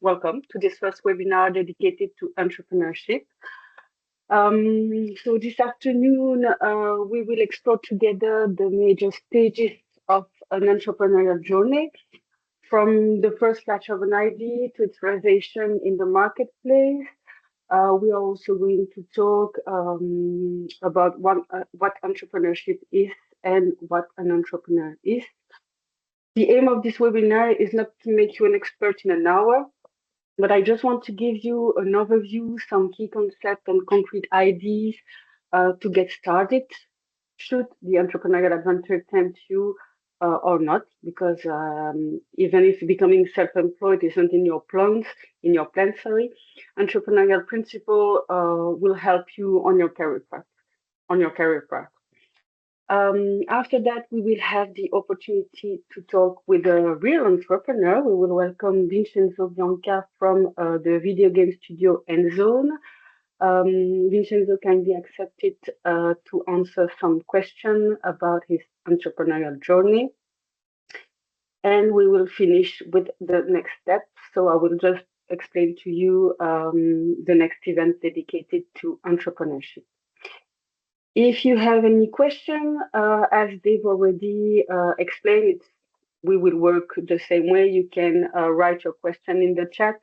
welcome to this first webinar dedicated to entrepreneurship. So this afternoon, we will explore together the major stages of an entrepreneurial journey, from the first flash of an idea to its realization in the marketplace. We are also going to talk about what entrepreneurship is and what an entrepreneur is. The aim of this webinar is not to make you an expert in an hour, but I just want to give you an overview, some key concepts and concrete ideas to get started, should the entrepreneurial adventure tempt you or not, because even if becoming self-employed isn't in your plan, entrepreneurial principle will help you on your career path. After that, we will have the opportunity to talk with a real entrepreneur. We will welcome Vincenzo Bianca from the video game studio Endzone. Vincenzo kindly accepted to answer some questions about his entrepreneurial journey. And we will finish with the next step. So I will just explain to you the next event dedicated to entrepreneurship. If you have any question, as Dave already explained, we will work the same way. You can write your question in the chat,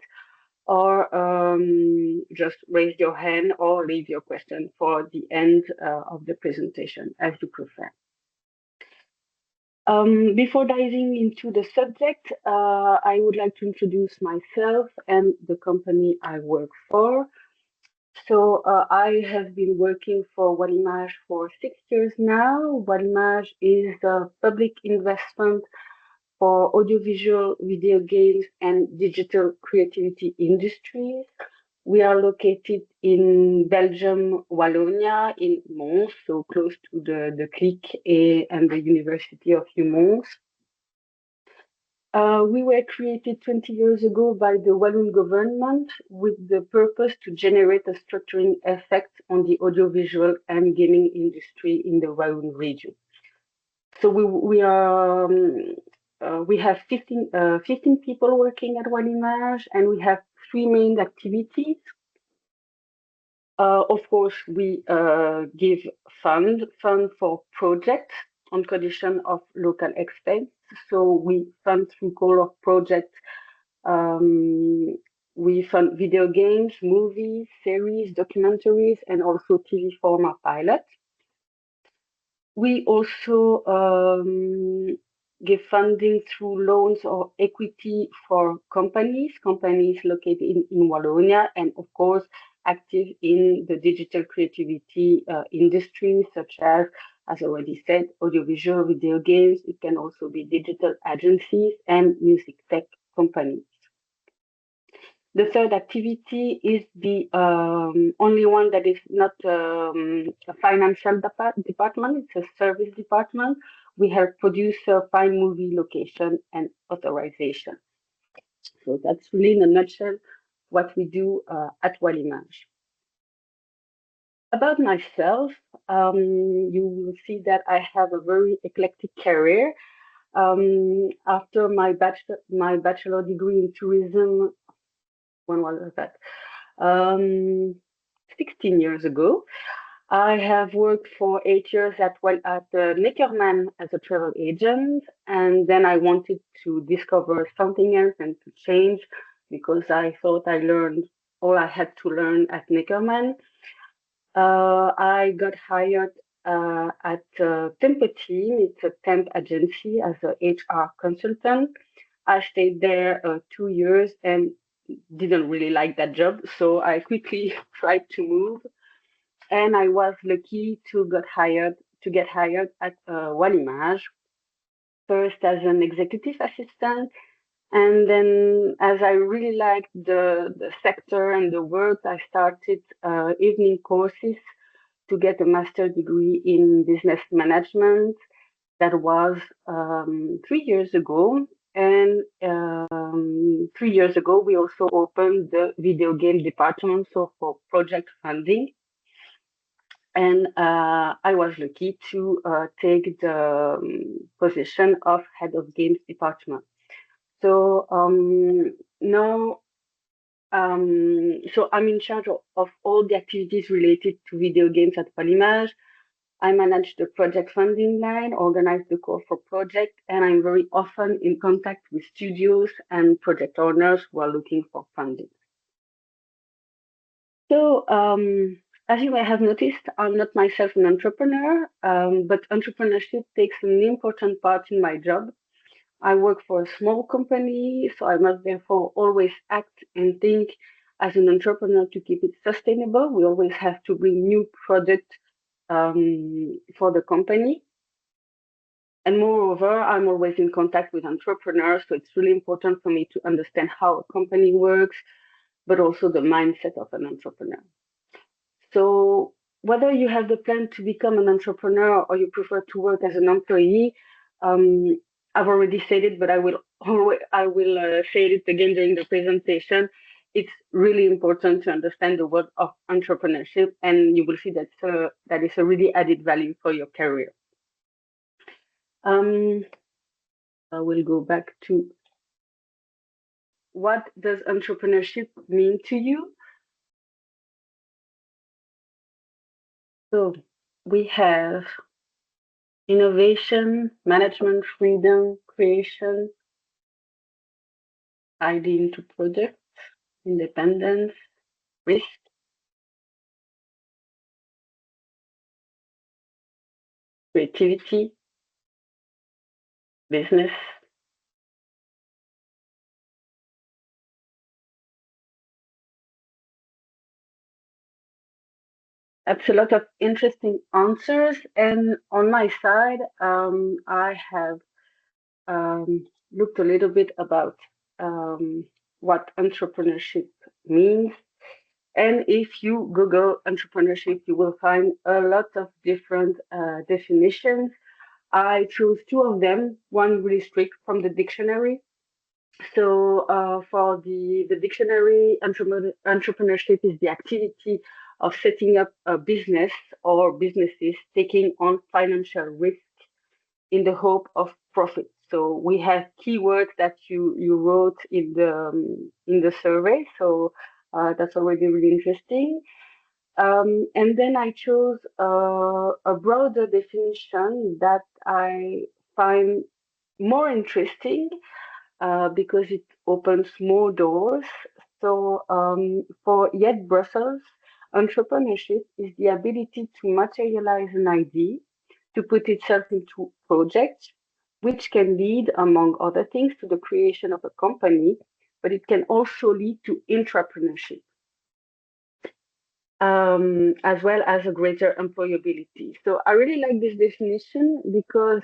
or just raise your hand or leave your question for the end of the presentation, as you prefer. Before diving into the subject, I would like to introduce myself and the company I work for. So I have been working for Wallimage for 6 years now. Wallimage is a public investment for audiovisual, video games, and digital creativity industries. We are located in Belgium, Wallonia, in Mons, so close to the CLIC and the University of Mons. We were created 20 years ago by the Walloon government with the purpose to generate a structuring effect on the audiovisual and gaming industry in the Walloon region. So we have 15 people working at Wallimage, and we have three main activities. Of course, we give fund for projects on condition of local expense. So we fund through call of projects. We fund video games, movies, series, documentaries, and also TV format pilots. We also give funding through loans or equity for companies located in Wallonia, and of course active in the digital creativity industry, such as already said, audiovisual, video games. It can also be digital agencies and music tech companies. The third activity is the only one that is not a financial department, it's a service department. We have producer, find movie location, and authorization. So that's really in a nutshell what we do at Wallimage. About myself, you will see that I have a very eclectic career. After my bachelor degree in tourism, when was that? 16 years ago. I have worked for 8 years at Neckermann as a travel agent, and then I wanted to discover something else and to change, because I thought I learned all I had to learn at Neckermann. I got hired at Tempo Team. It's a temp agency as a HR consultant. I stayed there 2 years and didn't really like that job, so I quickly tried to move, and I was lucky to get hired at Wallimage, first as an executive assistant, and then as I really liked the sector and the work, I started evening courses to get a master's degree in business management. That was 3 years ago. And 3 years ago, we also opened the video game department, so for project funding. And I was lucky to take the position of head of games department. So now So I'm in charge of all the activities related to video games at Wallimage. I manage the project funding line, organize the call for project, and I'm very often in contact with studios and project owners who are looking for funding. So, as you may have noticed, I'm not myself an entrepreneur, but entrepreneurship takes an important part in my job. I work for a small company, so I must therefore always act and think as an entrepreneur to keep it sustainable. We always have to bring new product for the company. And moreover, I'm always in contact with entrepreneurs, so it's really important for me to understand how a company works, but also the mindset of an entrepreneur. So whether you have the plan to become an entrepreneur or you prefer to work as an employee, um, I've already said it, but I will say it again during the presentation. It's really important to understand the word of entrepreneurship, and you will see that is a really added value for your career. Um, I will go back to what does entrepreneurship mean to you? So we have innovation, management, freedom, creation, ID into project, independence, risk, creativity, business. That's a lot of interesting answers. And on my side, I have looked a little bit about what entrepreneurship means. And if you Google entrepreneurship, you will find a lot of different definitions. I chose two of them, one really strict from the dictionary. So for the dictionary, entrepreneurship is the activity of setting up a business or businesses taking on financial risk in the hope of profit. So we have keywords that you wrote in the survey. So that's already really interesting. And then I chose a broader definition that I find more interesting because it opens more doors. So for Yet Brussels, entrepreneurship is the ability to materialize an idea, to put itself into projects, which can lead, among other things, to the creation of a company, but it can also lead to intrapreneurship as well as a greater employability. So I really like this definition because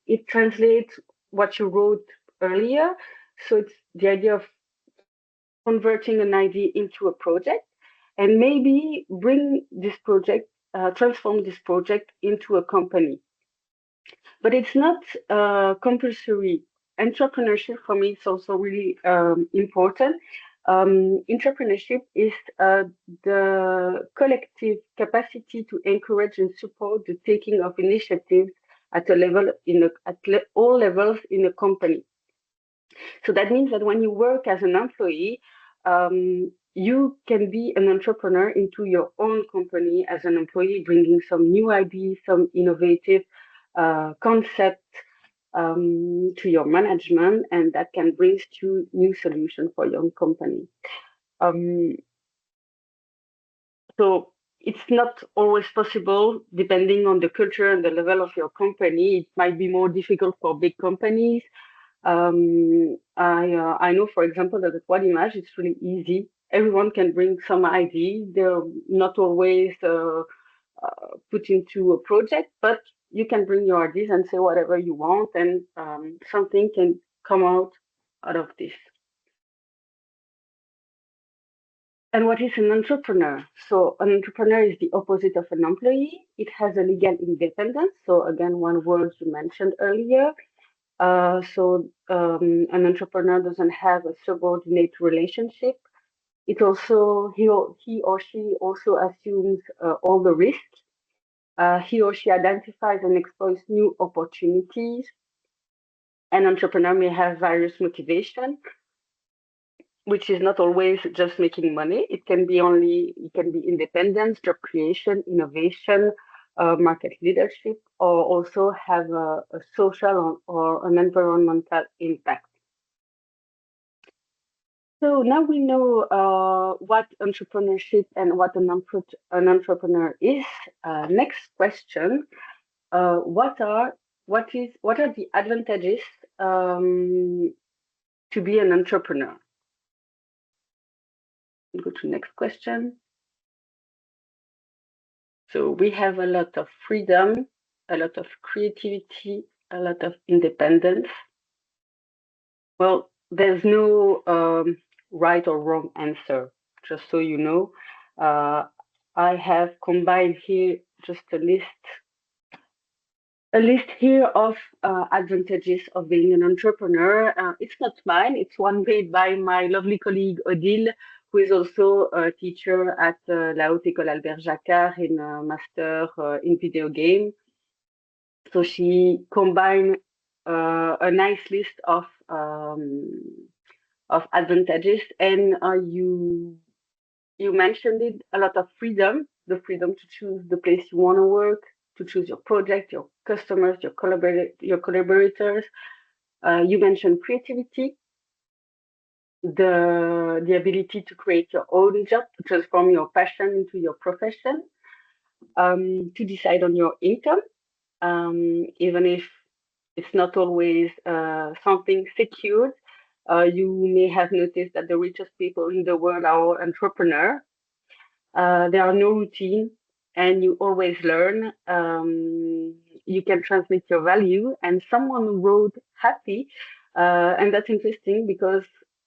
it translates what you wrote earlier. So it's the idea of converting an idea into a project and maybe bring this project, transform this project into a company. But it's not compulsory. Entrepreneurship for me is also really important. Entrepreneurship is the collective capacity to encourage and support the taking of initiatives at a level all levels in a company. So that means that when you work as an employee, you can be an entrepreneur into your own company as an employee, bringing some new ideas, some innovative concept to your management, and that can bring to new solutions for your own company. Um, so it's not always possible, depending on the culture and the level of your company. It might be more difficult for big companies. I know, for example, that at Wallimage it's really easy. Everyone can bring some idea. They're not always put into a project, but you can bring your ideas and say whatever you want, and something can come out of this. And what is an entrepreneur? So an entrepreneur is the opposite of an employee. It has a legal independence. So again, one word you mentioned earlier. An entrepreneur doesn't have a subordinate relationship. It also he or she also assumes all the risks. He or she identifies and exploits new opportunities. An entrepreneur may have various motivation. which is not always just making money. It can be independence, job creation, innovation, market leadership, or also have a social or an environmental impact. So now we know what entrepreneurship and what an entrepreneur is. Next question: what are the advantages to be an entrepreneur? Go to next question. So we have a lot of freedom, a lot of creativity, a lot of independence. Well, there's no right or wrong answer, just so you know. I have combined here just a list here of advantages of being an entrepreneur. It's not mine, it's one made by my lovely colleague Odile, who is also a teacher at La Haute École Albert Jacquard in a master in video game. So she combined a nice list of advantages, and you mentioned it, a lot of freedom, the freedom to choose the place you want to work, to choose your project, your customers, your collaborators. You mentioned creativity, the ability to create your own job, to transform your passion into your profession, to decide on your income, even if it's not always something secured. You may have noticed that the richest people in the world are entrepreneurs. There are no routine, and you always learn. You can transmit your value, and someone wrote happy, and that's interesting because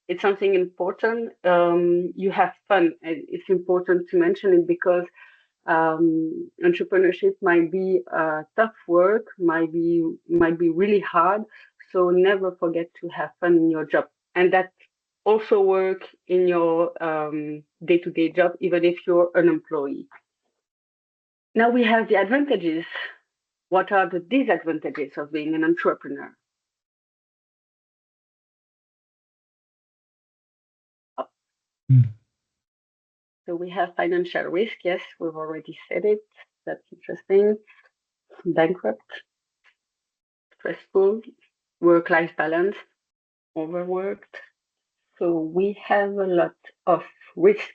it's something important. You have fun, and it's important to mention it because entrepreneurship might be tough work, might be really hard. So never forget to have fun in your job, and that also work in your day-to-day job, even if you're an employee. Now we have the advantages. What are the disadvantages of being an entrepreneur? So we have financial risk. Yes, we've already said it. That's interesting. Bankrupt, stressful, work-life balance, overworked. So we have a lot of risk,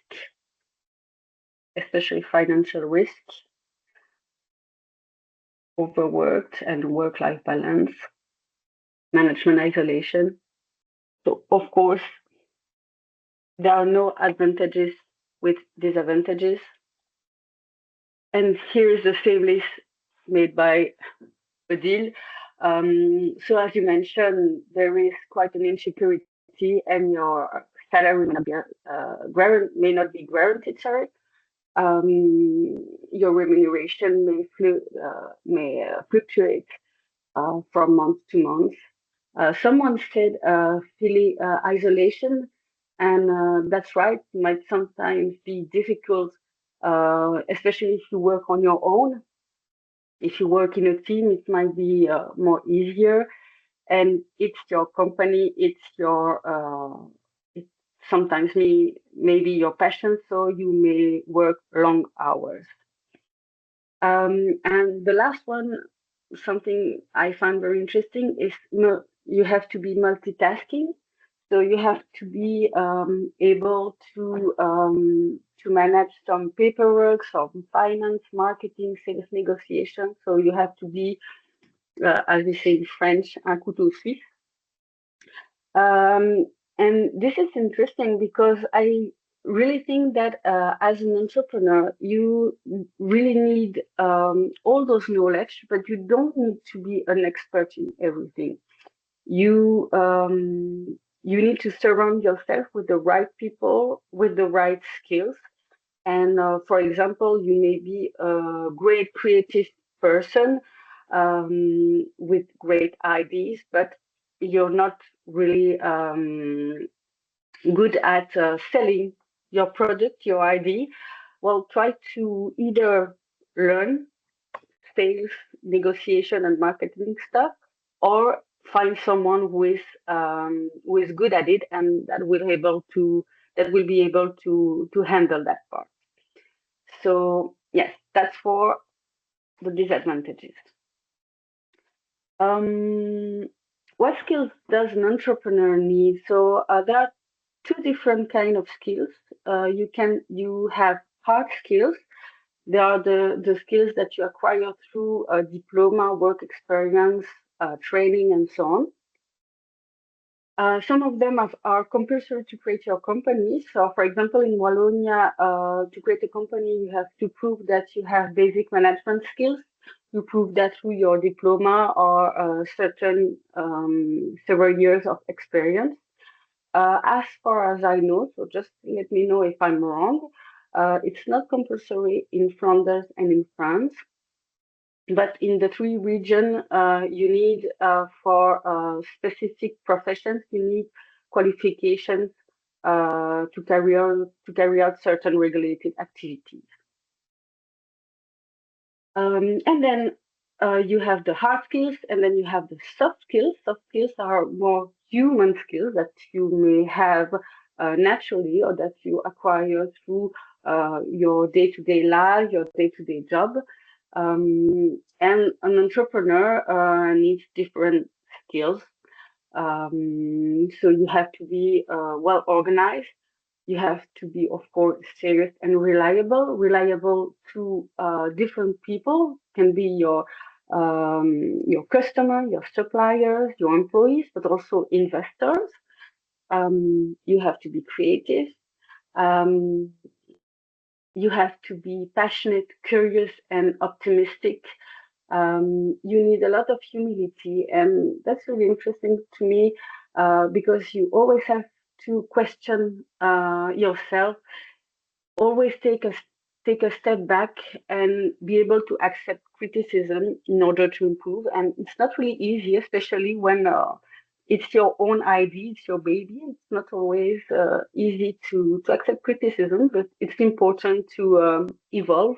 especially financial risk, overworked and work-life balance, management isolation. So of course, there are no advantages with disadvantages. And here is the same list made by Odile. So as you mentioned, there is quite an insecurity, and your salary may not be guaranteed. Sorry, your remuneration may fluctuate from month to month. Someone said feeling isolation, and that's right, might sometimes be difficult, especially if you work on your own. If you work in a team, it might be more easier, and it's your company, it sometimes maybe your passion, so you may work long hours. And the last one, something I find very interesting, is you have to be multitasking. So you have to be able to manage some paperwork, some finance, marketing, sales negotiation. So you have to be, as we say in French, un couteau suisse. And this is interesting because I really think that as an entrepreneur, you really need all those knowledge, but you don't need to be an expert in everything. You need to surround yourself with the right people, with the right skills. And for example, you may be a great creative person with great ideas, but you're not really good at selling your product, your idea. Well, try to either learn sales, negotiation, and marketing stuff, or find someone who is good at it and that will be able to handle that part. So yes, that's for the disadvantages. Um, what skills does an entrepreneur need? So there are two different kind of skills. You have hard skills. They are the skills that you acquire through a diploma, work experience, training, and so on. Some of them are compulsory to create your company. So, for example, in Wallonia, to create a company, you have to prove that you have basic management skills. You prove that through your diploma or certain several years of experience. As far as I know, so just let me know if I'm wrong. It's not compulsory in Flanders and in France. But in the three regions, you need for specific professions, you need qualifications to carry out certain regulated activities. And then you have the hard skills, and then you have the soft skills. Soft skills are more human skills that you may have naturally or that you acquire through your day-to-day life, your day-to-day job. And an entrepreneur needs different skills. So you have to be well organized. You have to be, of course, serious and reliable. Reliable to different people, can be your customer, your suppliers, your employees, but also investors. You have to be creative. Um, you have to be passionate, curious, and optimistic. You need a lot of humility, and that's really interesting to me because you always have to question yourself, always take a step back and be able to accept criticism in order to improve. And it's not really easy, especially when it's your own idea, it's your baby. It's not always easy to accept criticism, but it's important to evolve.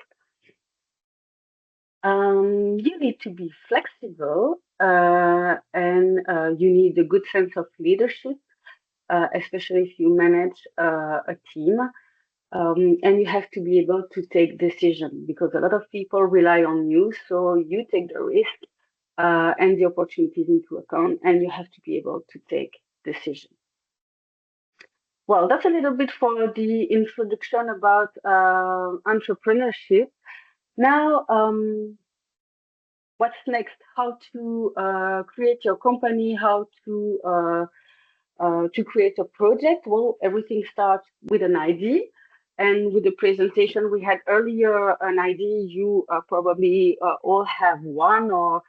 You need to be flexible and you need a good sense of leadership, especially if you manage a team. And you have to be able to take decision because a lot of people rely on you. So you take the risk and the opportunities into account, and you have to be able to take decision. Well, that's a little bit for the introduction about entrepreneurship. Now, what's next? How to create your company? How to create a project? Well, everything starts with an idea. And with the presentation we had earlier, an idea, you probably all have one or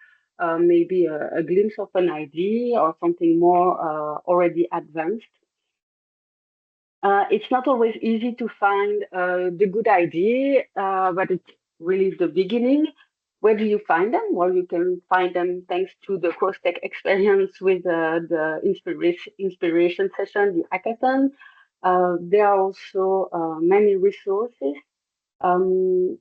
maybe a glimpse of an idea or something more already advanced. It's not always easy to find the good idea, but it's really the beginning. Where do you find them? Well, you can find them thanks to the cross-tech experience with the inspiration session, the hackathon. There are also many resources. Um,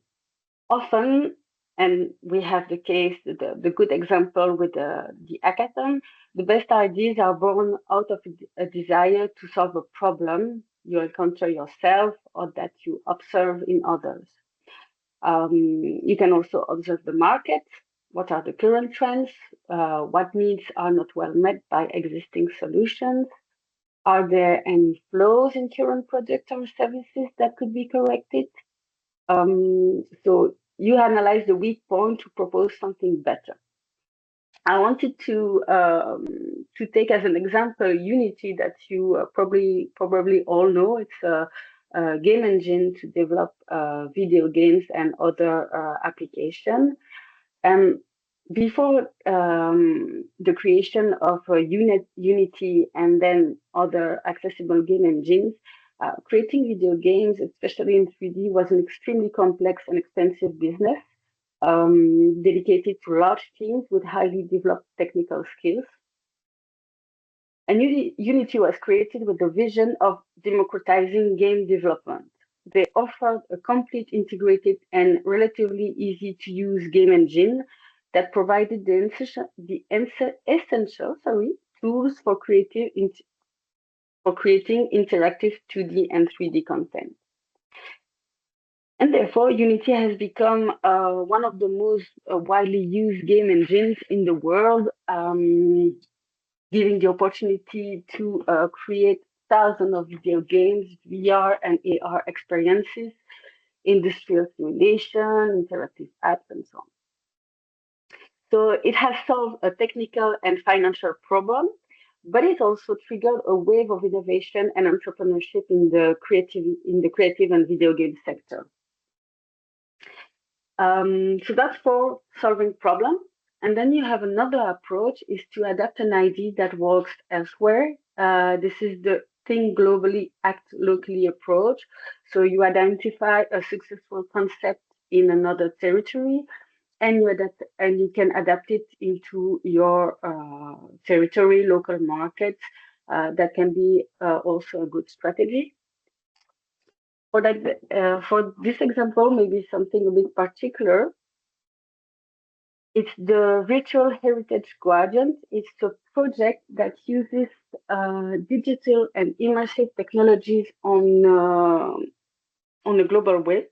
Often, and we have the case, the good example with the hackathon, the best ideas are born out of a desire to solve a problem you encounter yourself or that you observe in others. You can also observe the market. What are the current trends? What needs are not well met by existing solutions? Are there any flaws in current products or services that could be corrected? So you analyze the weak point to propose something better. I wanted to take as an example Unity that you probably all know. It's a game engine to develop video games and other application. And before the creation of Unity and then other accessible game engines, creating video games, especially in 3D, was an extremely complex and expensive business dedicated to large teams with highly developed technical skills. And Unity was created with the vision of democratizing game development. They offered a complete, integrated, and relatively easy to use game engine that provided essential tools for creating interactive 2D and 3D content. And therefore, Unity has become one of the most widely used game engines in the world, giving the opportunity to create thousands of video games, VR and AR experiences, industrial simulation, interactive apps, and so on. So it has solved a technical and financial problem, but it also triggered a wave of innovation and entrepreneurship in the creative and video game sector. So that's for solving problems. And then you have another approach is to adapt an idea that works elsewhere. This is the think globally, act locally approach. So you identify a successful concept in another territory, and you can adapt it into your territory, local markets. That can be also a good strategy. For this example, maybe something a bit particular. It's the Virtual Heritage Guardian. It's a project that uses digital and immersive technologies on a global way,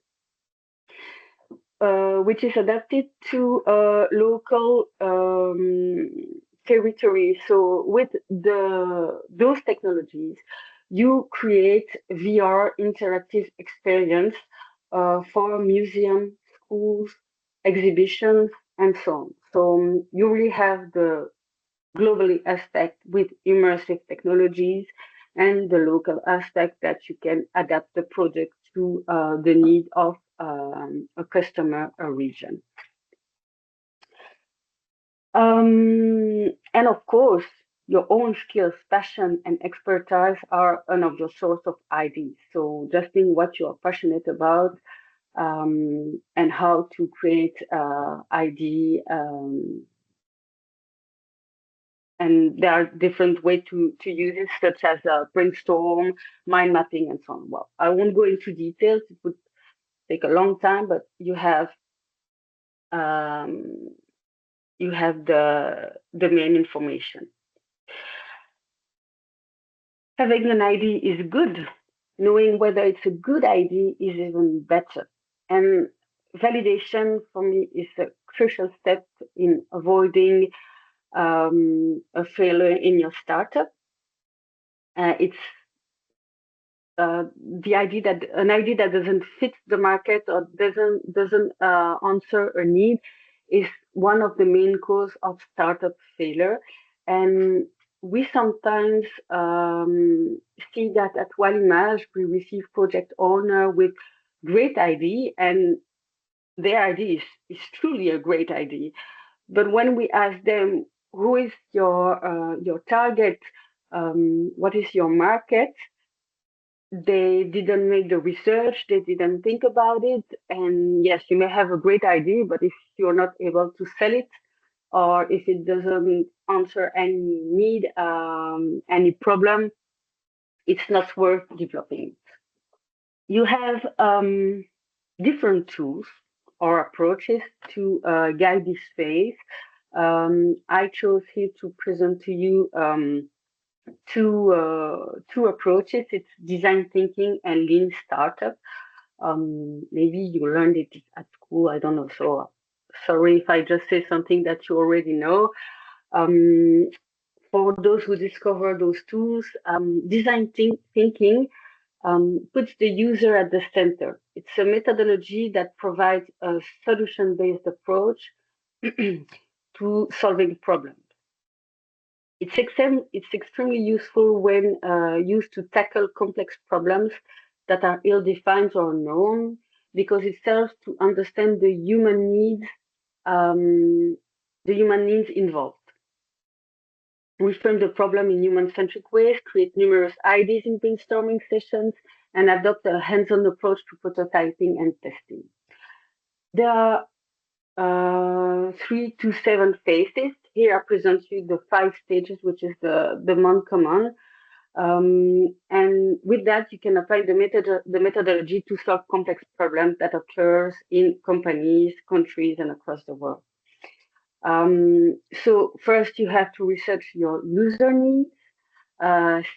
which is adapted to local territory. So with those technologies, you create VR interactive experience for museums, schools, exhibitions, and so on. So you really have the globally aspect with immersive technologies and the local aspect that you can adapt the project to the need of a customer or region. And of course, your own skills, passion, and expertise are another source of ideas. So just think what you are passionate about and how to create ID. And there are different ways to use it, such as brainstorm, mind mapping, and so on. Well, I won't go into details. It would take a long time, but you have the main information. Having an idea is good. Knowing whether it's a good idea is even better. And validation for me is a crucial step in avoiding a failure in your startup. It's the idea that an idea that doesn't fit the market or doesn't answer a need is one of the main cause of startup failure. And we sometimes see that at Wallimage we receive project owner with great idea, and their idea is truly a great idea. But when we ask them who is your target, what is your market, they didn't make the research, they didn't think about it. And yes, you may have a great idea, but if you're not able to sell it, or if it doesn't answer any need, any problem, it's not worth developing. You have different tools or approaches to guide this phase. I chose here to present to you two approaches. It's design thinking and lean startup. Maybe you learned it at school, I don't know. So sorry if I just say something that you already know. For those who discover those tools, design thinking puts the user at the center. It's a methodology that provides a solution-based approach to solving problems. It's extremely useful when used to tackle complex problems that are ill-defined or unknown, because it serves to understand the human needs involved. Reframe the problem in human-centric ways, create numerous ideas in brainstorming sessions, and adopt a hands-on approach to prototyping and testing. There are 3 to 7 phases. Here I present you the 5 stages, which is the most common. And with that, you can apply the methodology to solve complex problems that occurs in companies, countries, and across the world. So first you have to research your user needs,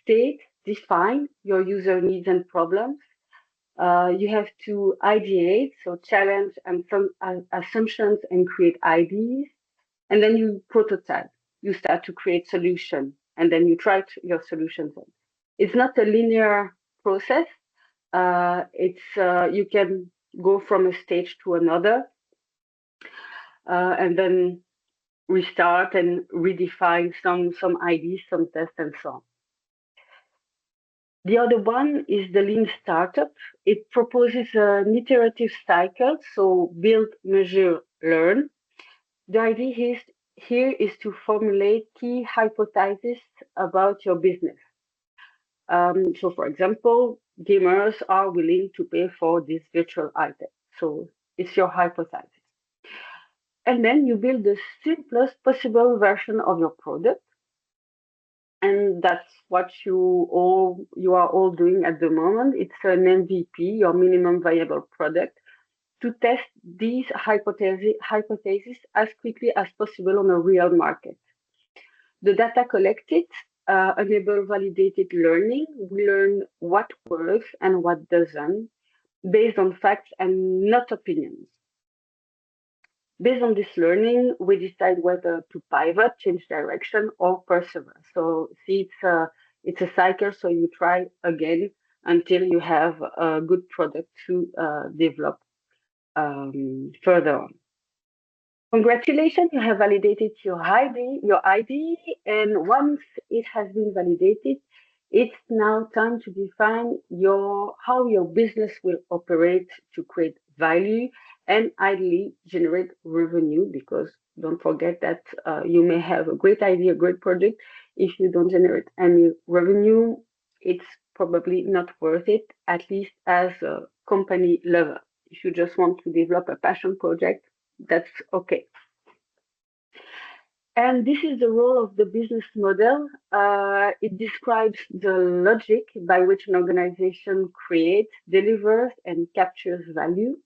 state, define your user needs and problems. You have to ideate, so challenge and some assumptions and create ideas, and then you prototype. You start to create solution, and then you try your solutions on. It's not a linear process. It's you can go from a stage to another, and then restart and redefine some ideas, some tests, and so on. The other one is the lean startup. It proposes an iterative cycle, so build, measure, learn. The idea here is to formulate key hypotheses about your business. So, for example, gamers are willing to pay for this virtual item. So, it's your hypothesis. And then you build the simplest possible version of your product. And that's what you are all doing at the moment. It's an MVP, your minimum viable product, to test these hypotheses as quickly as possible on a real market. The data collected enable validated learning. We learn what works and what doesn't based on facts and not opinions. Based on this learning, we decide whether to pivot, change direction, or persevere. So see, it's a cycle. So you try again until you have a good product to develop further on. Congratulations, you have validated your ID, and once it has been validated, it's now time to define how your business will operate to create value and ideally generate revenue, because don't forget that you may have a great idea, a great project. If you don't generate any revenue, it's probably not worth it, at least as a company level. If you just want to develop a passion project, that's okay. And this is the role of the business model. It describes the logic by which an organization creates, delivers, and captures value.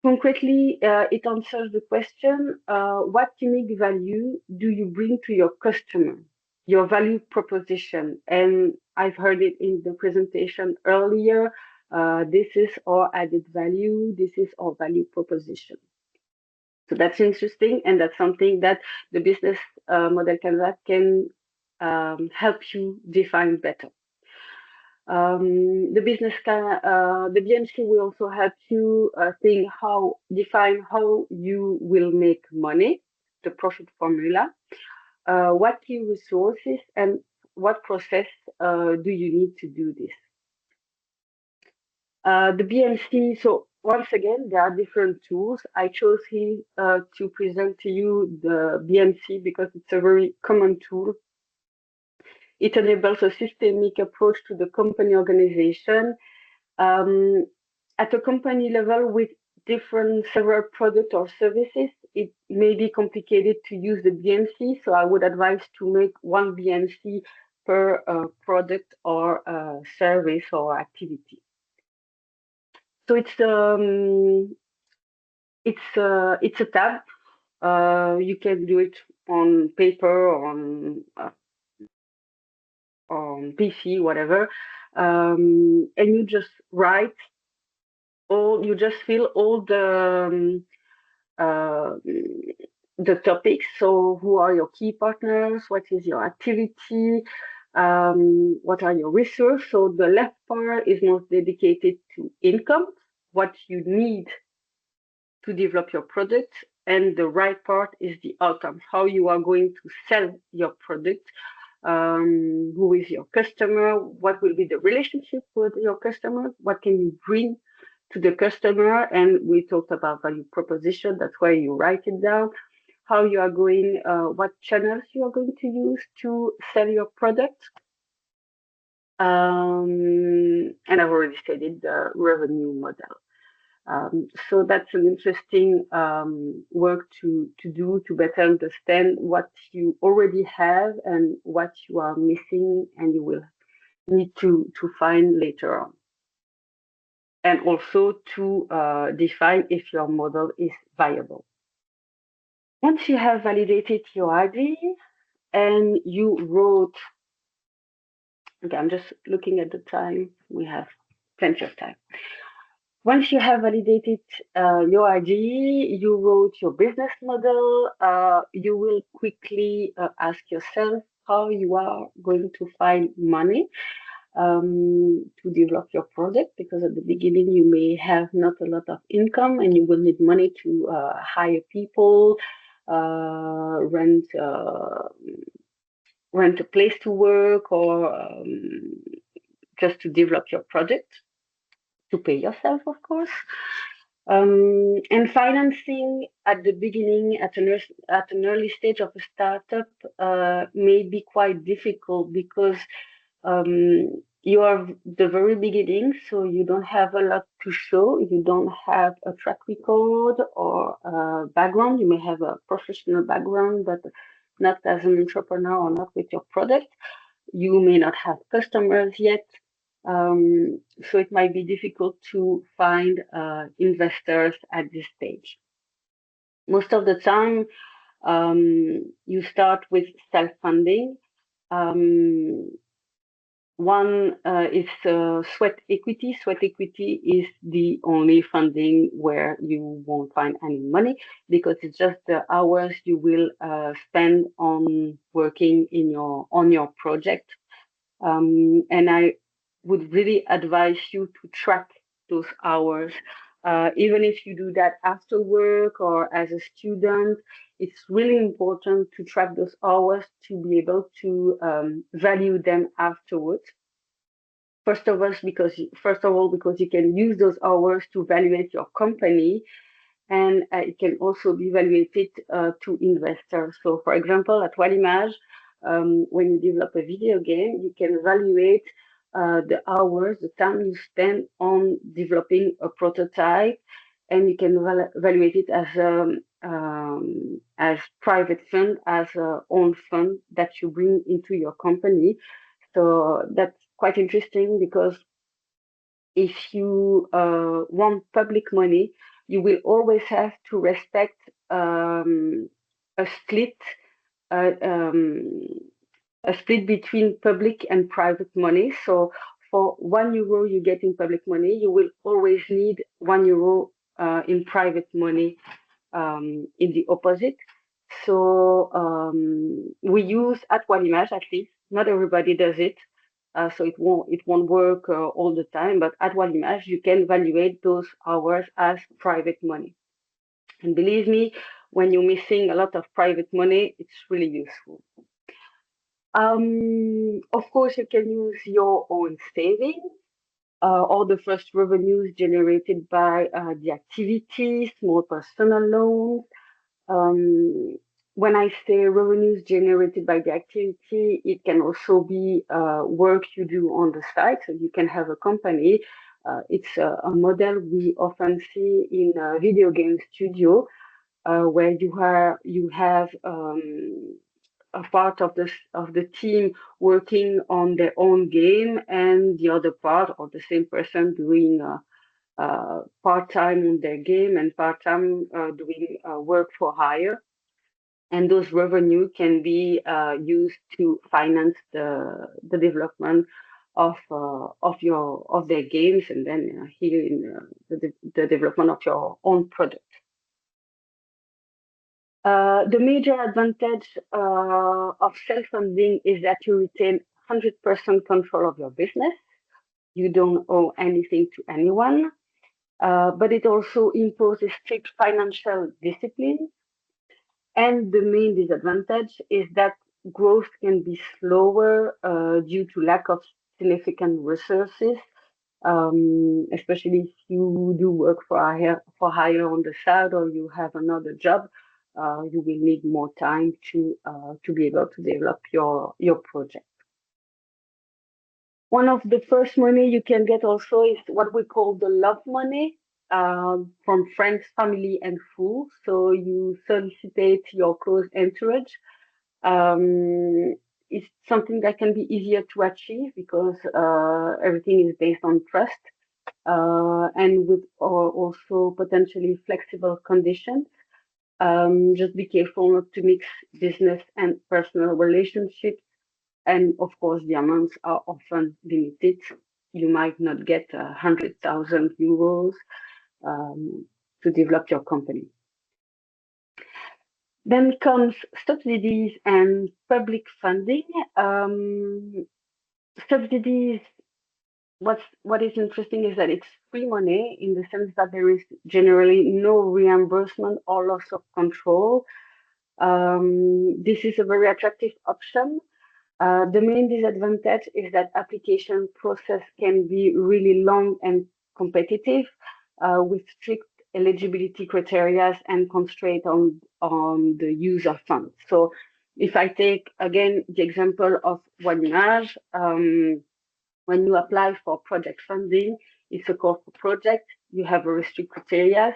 Concretely, it answers the question, what unique value do you bring to your customer, your value proposition? And I've heard it in the presentation earlier. This is our added value. This is our value proposition. So that's interesting, and that's something that the business model canvas can help you define better. The BMC will also help you define how you will make money, the profit formula, what key resources and what process do you need to do this. The BMC, so once again, there are different tools. I chose here to present to you the BMC because it's a very common tool. It enables a systemic approach to the company organization. At a company level with several products or services, it may be complicated to use the BMC. So I would advise to make one BMC per product or service or activity. So it's a tab. You can do it on paper, on PC, whatever, and you just you just fill all uh, the topics. So who are your key partners? What is your activity? What are your resources? So the left part is most dedicated to income, what you need to develop your product, and the right part is the outcome, how you are going to sell your product, who is your customer, what will be the relationship with your customer, what can you bring to the customer, and we talked about value proposition, that's why you write it down, how you are going, what channels you are going to use to sell your product. And I've already stated the revenue model. So that's an interesting work to do to better understand what you already have and what you are missing and you will need to find later on. And also to define if your model is viable. Once you have validated your idea and you wrote, okay, I'm just looking at the time. We have plenty of time. Once you have validated your idea, you wrote your business model, you will quickly ask yourself how you are going to find money to develop your project, because at the beginning you may have not a lot of income and you will need money to hire people, rent rent a place to work, or just to develop your project, to pay yourself, of course. And financing at the beginning, at an early stage of a startup, may be quite difficult because you are the very beginning, so you don't have a lot to show. You don't have a track record or a background. You may have a professional background, but not as an entrepreneur or not with your product. You may not have customers yet. So it might be difficult to find investors at this stage. Most of the time, you start with self-funding. Um, One is sweat equity. Sweat equity is the only funding where you won't find any money, because it's just the hours you will spend on working on your project. And I would really advise you to track those hours. Even if you do that after work or as a student, it's really important to track those hours to be able to value them afterwards. First of all, because you can use those hours to evaluate your company, and it can also be evaluated to investors. So, for example, at Wallimage, when you develop a video game, you can evaluate the hours, the time you spend on developing a prototype, and you can evaluate it as private fund, as own fund that you bring into your company. So that's quite interesting, because if you want public money, you will always have to respect a split, uh, um, a split between public and private money. So for €1 you get in public money, you will always need €1 in private money, in the opposite. So we use at Wallimage, at least. Not everybody does it, so it won't work all the time. But at Wallimage, you can evaluate those hours as private money. And believe me, when you're missing a lot of private money, it's really useful. Of course, you can use your own savings, or the first revenues generated by the activity, small personal loans. Um, when I say revenues generated by the activity, it can also be work you do on the side. So you can have a company. It's a model we often see in a video game studio, where you have a part of the team working on their own game, and the other part, or the same person, doing part-time on their game and part-time doing work for hire. And those revenue can be used to finance the development of their games, and then here in the development of your own product. The major advantage of self-funding is that you retain 100% control of your business. You don't owe anything to anyone, but it also imposes strict financial discipline. And the main disadvantage is that growth can be slower due to lack of significant resources, especially if you do work for hire on the side, or you have another job. You will need more time to be able to develop your project. One of the first money you can get also is what we call the love money, from friends, family, and fools. So you solicitate your close entourage. It's something that can be easier to achieve, because everything is based on trust, and with also potentially flexible conditions. Just be careful not to mix business and personal relationships. And of course, the amounts are often limited. You might not get 100,000 euros to develop your company. Then comes subsidies and public funding. Subsidies, what is interesting is that it's free money in the sense that there is generally no reimbursement or loss of control. This is a very attractive option. The main disadvantage is that application process can be really long and competitive, with strict eligibility criteria and constraint on the use of funds. So if I take again the example of Wallimage, when you apply for project funding, it's a core project, you have very strict criteria,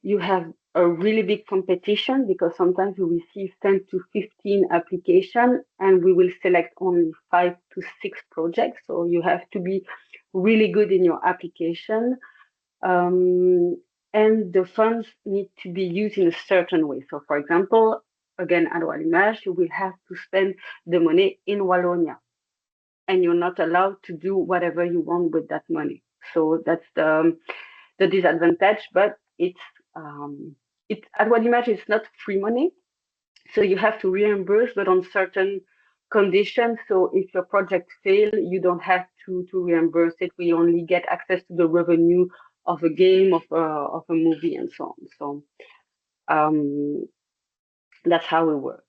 you have a really big competition because sometimes we receive 10 to 15 applications and we will select only 5 to 6 projects. So you have to be really good in your application. And the funds need to be used in a certain way. So for example, again, at Wallimage, you will have to spend the money in Wallonia and you're not allowed to do whatever you want with that money. So that's the disadvantage, but it's at Wallimage it's not free money, so you have to reimburse, but on certain conditions. So if your project fail, you don't have to reimburse it. We only get access to the revenue of a game, of a movie, and so on. So that's how we work.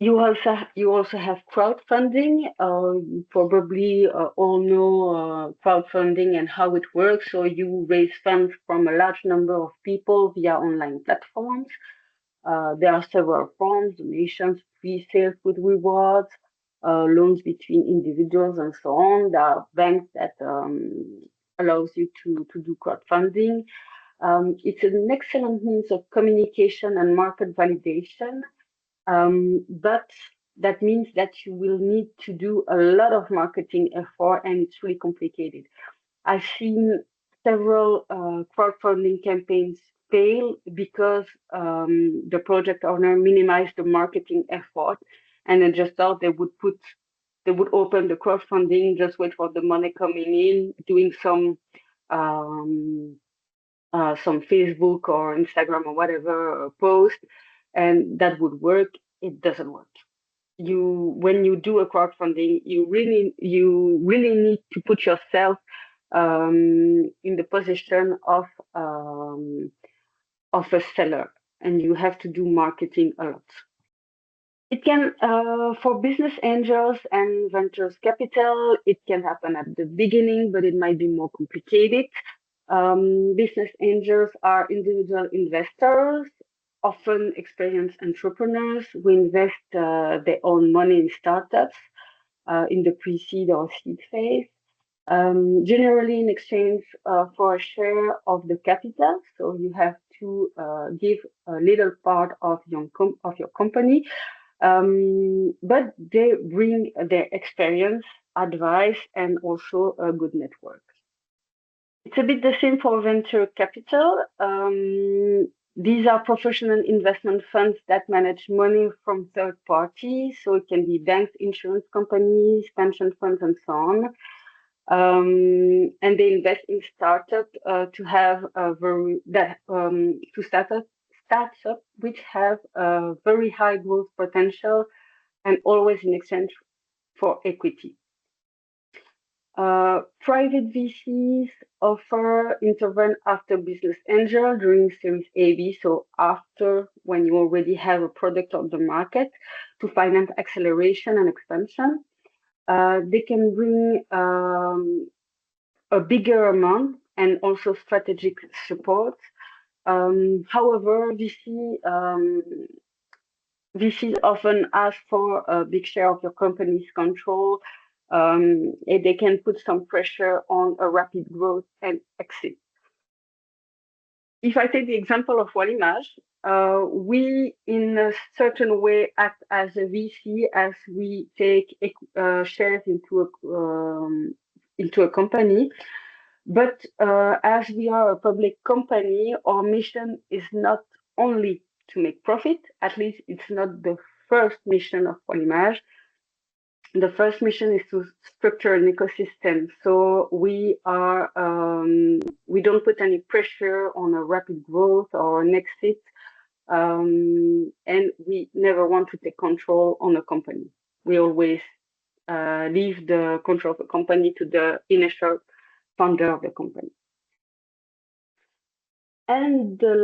You also have crowdfunding. You probably all know crowdfunding and how it works. So you raise funds from a large number of people via online platforms. There are several forms: donations, pre-sales with rewards, loans between individuals, and so on. There are banks that allows you to do crowdfunding. It's an excellent means of communication and market validation. But that means that you will need to do a lot of marketing effort and it's really complicated. I've seen several crowdfunding campaigns fail because the project owner minimized the marketing effort and then just thought they would open the crowdfunding, just wait for the money coming in, doing some Facebook or Instagram or whatever post, and that would work. It doesn't work. When you do a crowdfunding, you really need to put yourself in the position of a seller, and you have to do marketing a lot. It can, for business angels and ventures capital, it can happen at the beginning, but it might be more complicated. Business angels are individual investors, often experienced entrepreneurs who invest their own money in startups in the pre-seed or seed phase, generally in exchange for a share of the capital. So you have to give a little part of your company, but they bring their experience, advice, and also a good network. It's a bit the same for venture capital. These are professional investment funds that manage money from third parties. So it can be banks, insurance companies, pension funds, and so on. And they invest in startups to have startups which have a very high growth potential and always in exchange for equity. Private VCs offer intervene after business angel during Series A, B, so after when you already have a product on the market to finance acceleration and expansion. They can bring a bigger amount and also strategic support. However, VCs often ask for a big share of your company's control. And they can put some pressure on a rapid growth and exit. If I take the example of Wallimage, we in a certain way act as a VC as we take shares into a company. But as we are a public company, our mission is not only to make profit, at least it's not the first mission of Wallimage. The first mission is to structure an ecosystem. So we don't put any pressure on a rapid growth or an exit, and we never want to take control on a company. We always leave the control of the company to the initial founder of the company. And the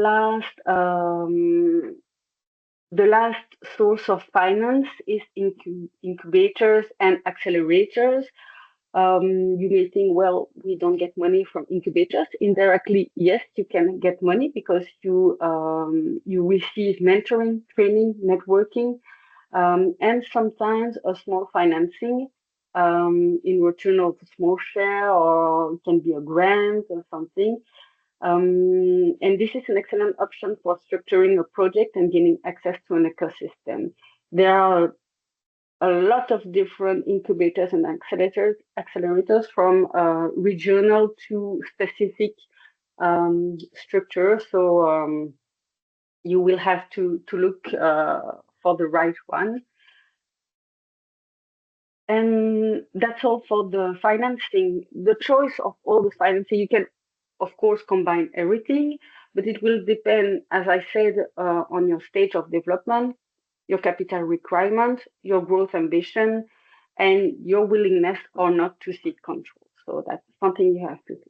last source of finance is incubators and accelerators. You may think, well, we don't get money from incubators. Indirectly, yes, you can get money because you receive mentoring, training, networking, and sometimes a small financing in return of a small share, or it can be a grant or something. And this is an excellent option for structuring a project and gaining access to an ecosystem. There are a lot of different incubators and accelerators from regional to specific structures. So you will have to look for the right one. And that's all for the financing. The choice of all the financing, you can, of course, combine everything, but it will depend, as I said, on your stage of development, your capital requirement, your growth ambition, and your willingness or not to seek control. So that's something you have to do.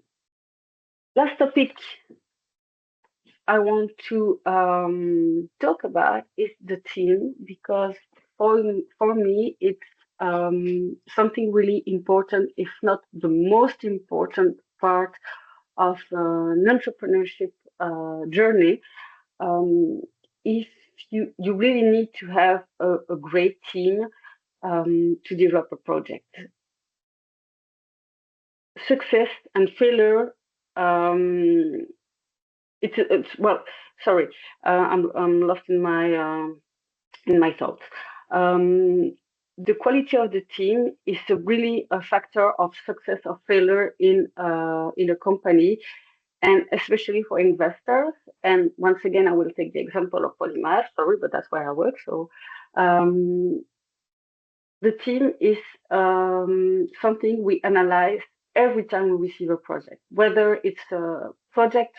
Last topic I want to talk about is the team, because for me it's something really important, if not the most important part of an entrepreneurship journey. Um, if you really need to have a great team to develop a project. Success and failure. It's well. Sorry, I'm lost in my thoughts. Um, the quality of the team is really a factor of success or failure in a company, and especially for investors. And once again, I will take the example of Wallimage. Sorry, but that's where I work. So um, the team is something we analyze every time we receive a project, whether it's a project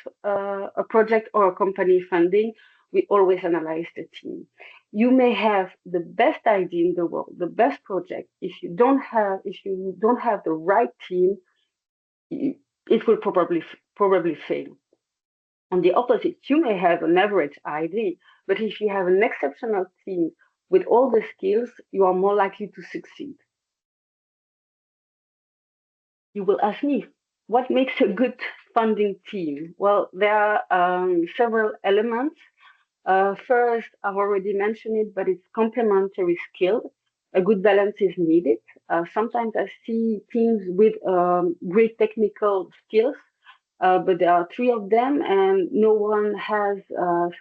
or a company funding. We always analyze the team. You may have the best idea in the world, the best project. If you don't have the right team, it will probably fail. On the opposite, you may have an average idea, but if you have an exceptional team with all the skills, you are more likely to succeed. You will ask me, what makes a good funding team? Well, there are several elements. First, I've already mentioned it, but it's complementary skill. A good balance is needed. Sometimes I see teams with great technical skills, but there are three of them, and no one has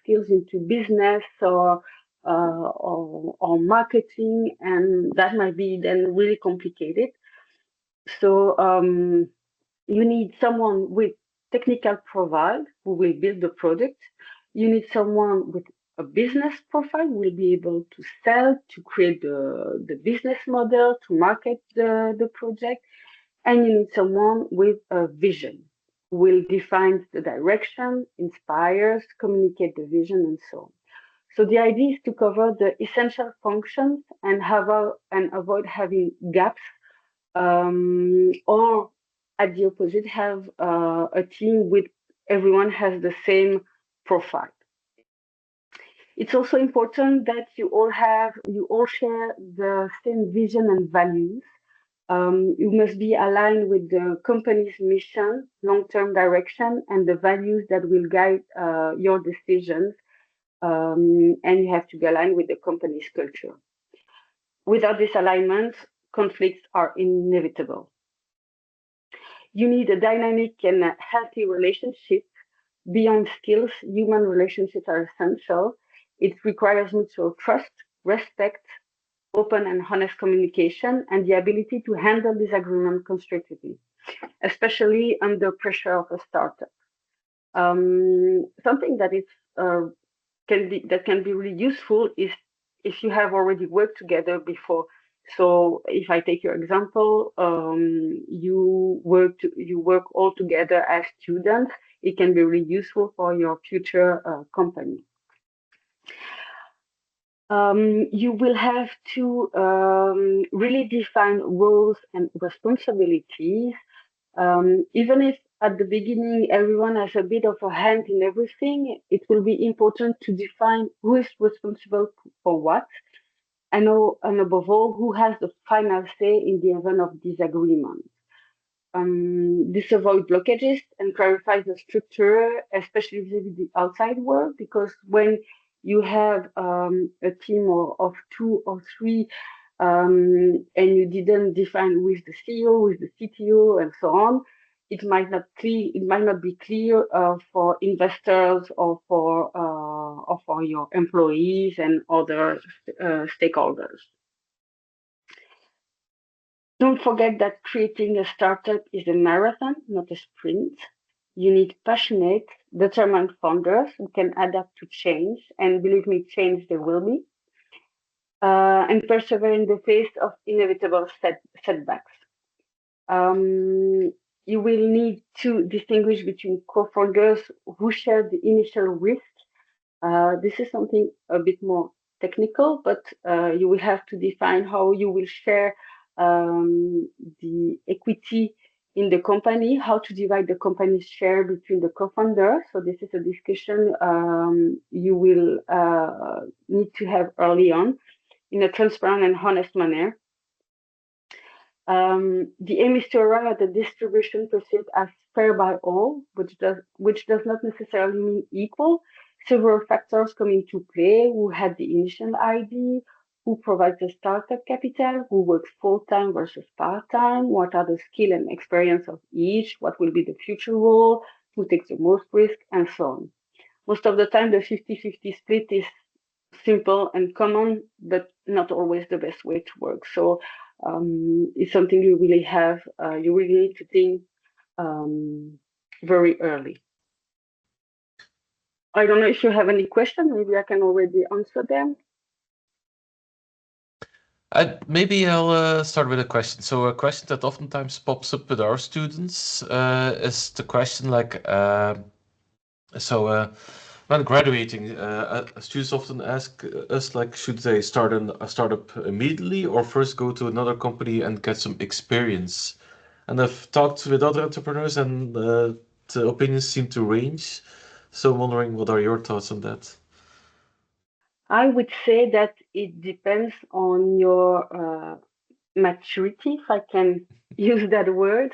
skills into business or marketing, and that might be then really complicated. So you need someone with technical profile who will build the product. You need someone with a business profile who will be able to sell, to create the business model, to market the project. And you need someone with a vision who will define the direction, inspires, communicate the vision, and so on. So the idea is to cover the essential functions and avoid having gaps, or at the opposite, have a team with everyone has the same profile. It's also important that you all share the same vision and values. You must be aligned with the company's mission, long-term direction, and the values that will guide your decisions. And you have to be aligned with the company's culture. Without this alignment, conflicts are inevitable. You need a dynamic and a healthy relationship. Beyond skills, human relationships are essential. It requires mutual trust, respect, open and honest communication, and the ability to handle disagreement constructively. especially under pressure of a startup. Something that is can be really useful is if you have already worked together before. So if I take your example, you work all together as students. It can be really useful for your future company. You will have to really define roles and responsibilities. Even if at the beginning everyone has a bit of a hand in everything, it will be important to define who is responsible for what, and above all, who has the final say in the event of disagreement. This avoids blockages and clarifies the structure, especially with the outside world, because when you have a team of 2 or 3 and you didn't define who is the CEO, who is the CTO, and so on, it might not be clear for investors or for your employees and other stakeholders. Don't forget that creating a startup is a marathon, not a sprint. You need passionate, determined founders who can adapt to change, and believe me, change there will be, and persevere in the face of inevitable setbacks. You will need to distinguish between co-founders who share the initial risk. This is something a bit more technical, but you will have to define how you will share the equity in the company, how to divide the company's share between the co-founders. So this is a discussion you will need to have early on in a transparent and honest manner. The aim is to arrive at a distribution perceived as fair by all, which does not necessarily mean equal. Several factors come into play: who had the initial idea, who provides the startup capital, who works full-time versus part-time, what are the skill and experience of each, what will be the future role, who takes the most risk, and so on. Most of the time, the 50-50 split is simple and common, but not always the best way to work. So it's something you really need to think very early. I don't know if you have any questions. Maybe I can already answer them. Maybe I'll start with a question. So a question that oftentimes pops up with our students is the question like, when graduating, students often ask us like, should they start a startup immediately or first go to another company and get some experience? And I've talked with other entrepreneurs and the opinions seem to range. So I'm wondering, what are your thoughts on that? I would say that it depends on your maturity, if I can use that word.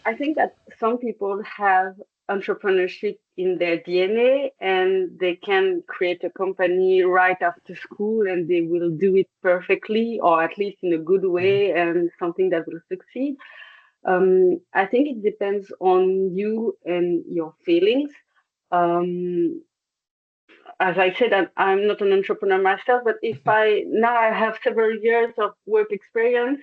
I think that some people have entrepreneurship in their DNA and they can create a company right after school and they will do it perfectly, or at least in a good way, and something that will succeed. I think it depends on you and your feelings. Um, as I said, I'm not an entrepreneur myself, but if I have several years of work experience,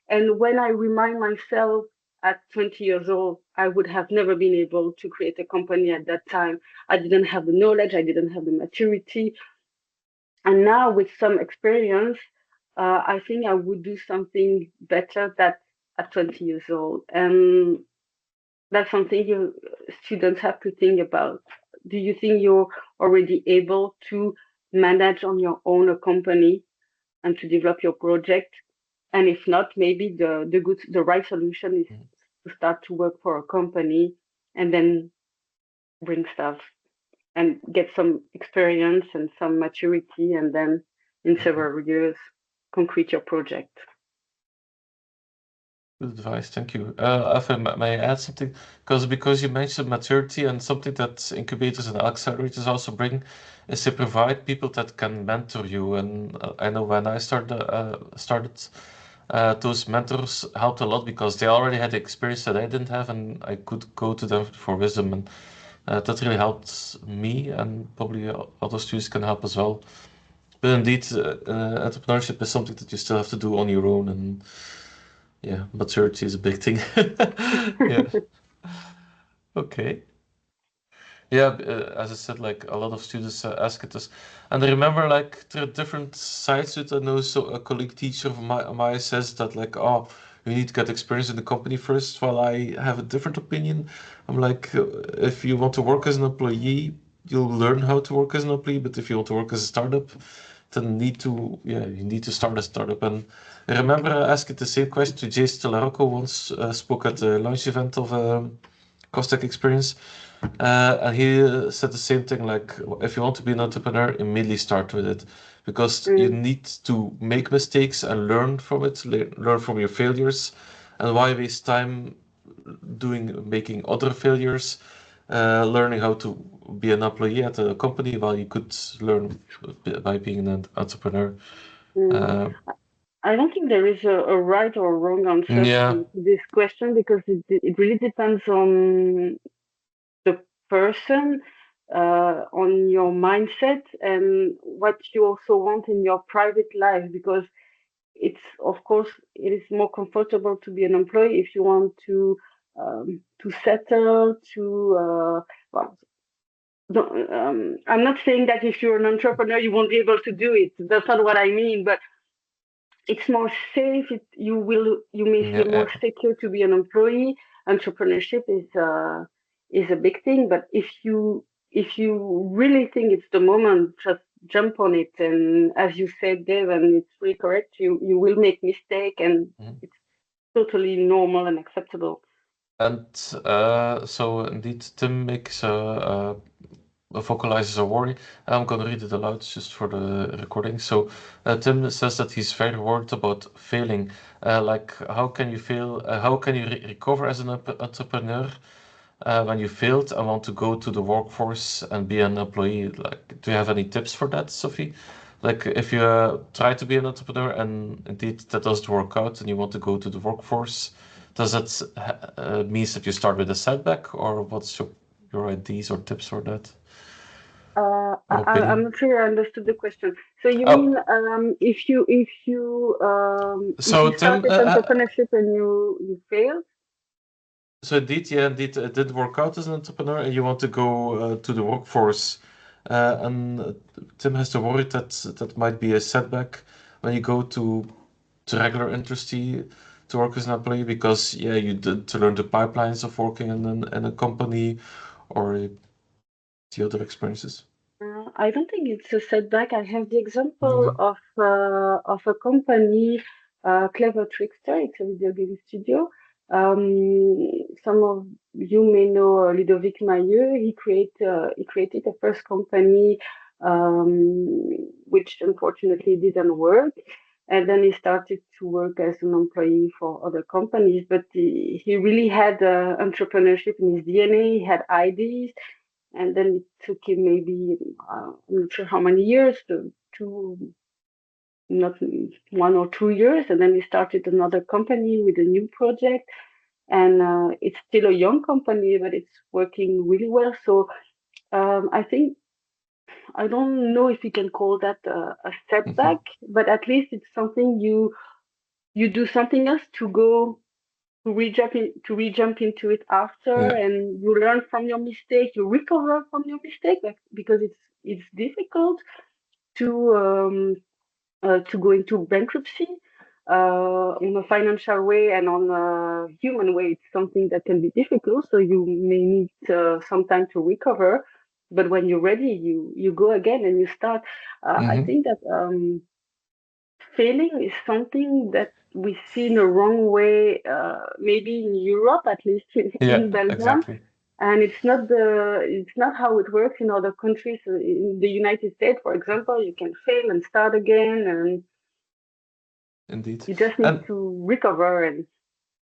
and when I remind myself at 20 years old, I would have never been able to create a company at that time. I didn't have the knowledge, I didn't have the maturity. And now with some experience, I think I would do something better that at 20 years old. And that's something students have to think about. Do you think you're already able to manage on your own a company and to develop your project? And if not, maybe the right solution is to start to work for a company and then bring stuff and get some experience and some maturity, and then in several years concrete your project. Good advice, thank you. If I may I add something, because you mentioned maturity, and something that incubators and accelerators also bring is they provide people that can mentor you. And I know when I started, those mentors helped a lot because they already had the experience that I didn't have, and I could go to them for wisdom, and that really helped me, and probably other students can help as well. But indeed, entrepreneurship is something that you still have to do on your own, and Yeah, maturity is a big thing. Yeah. Okay. Yeah, as I said, like a lot of students ask it us, and I remember like there are different sides to it. I know so a colleague teacher of my says that like, oh, you need to get experience in the company first. While I have a different opinion, I'm like, if you want to work as an employee, you'll learn how to work as an employee. But if you want to work as a startup, then you need to start a startup. And I remember asking the same question to Jay Stelarocco once, spoke at the launch event of Costech Experience. And he said the same thing, like if you want to be an entrepreneur, immediately start with it because you Mm, need to make mistakes and learn from it, learn from your failures. And why waste time making other failures, learning how to be an employee at a company while you could learn by being an entrepreneur. mm. Uh, I don't think there is a right or wrong answer yeah, to this question because it really depends on the person, on your mindset, and what you also want in your private life. Because it's, of course, it is more comfortable to be an employee if you want to settle, well, I'm not saying that if you're an entrepreneur you won't be able to do it. That's not what I mean, but it's more safe. You may yeah, feel more yeah. secure to be an employee. Entrepreneurship is a big thing, but if you really think it's the moment, just jump on it. And as you said, Dave, and it's really correct, you will make mistake, and Mhm. it's totally normal and acceptable. And so indeed, Tim makes vocalizes a worry. I'm gonna read it aloud just for the recording. So Tim says that he's very worried about failing. Like, how can you fail? How can you recover as an entrepreneur when you failed and want to go to the workforce and be an employee? Like, do you have any tips for that, Sophie? Like, if you try to be an entrepreneur and indeed that doesn't work out and you want to go to the workforce, does that means that you start with a setback, or what's your ideas or tips for that? Or I'm opinion? not sure I understood the question. So you mean, Oh, if you so Tim, started entrepreneurship and you failed? so indeed, yeah, indeed, it did work out as an entrepreneur, and you want to go to the workforce, and Tim has to worry that that might be a setback when you go to regular industry to work as an employee, because yeah, you did to learn the pipelines of working in a company or the other experiences. I don't think it's a setback. I have the example Okay. of a company, Clever Trickster. It's a video game studio. Some of you may know Ludovic Mailleux. He created a first company, which unfortunately didn't work. And then he started to work as an employee for other companies. But he really had entrepreneurship in his DNA. He had ideas, and then it took him maybe I'm not sure how many years, to not 1 or 2 years, and then we started another company with a new project, and it's still a young company, but it's working really well. So I think I don't know if you can call that a setback, Hmm. but at least it's something you do something else to re-jump into it after, Yeah. and you learn from your mistake, you recover from your mistake, like, because it's difficult to to go into bankruptcy in a financial way, and on a human way it's something that can be difficult, so you may need some time to recover, but when you're ready you go again and you start. I Hmm. think that failing is something that we see in a wrong way, maybe in Europe, at least Yeah, in Belgium, exactly. and it's not how it works in other countries. In the United States, for example, you can fail and start again, and Indeed. you just need And to recover and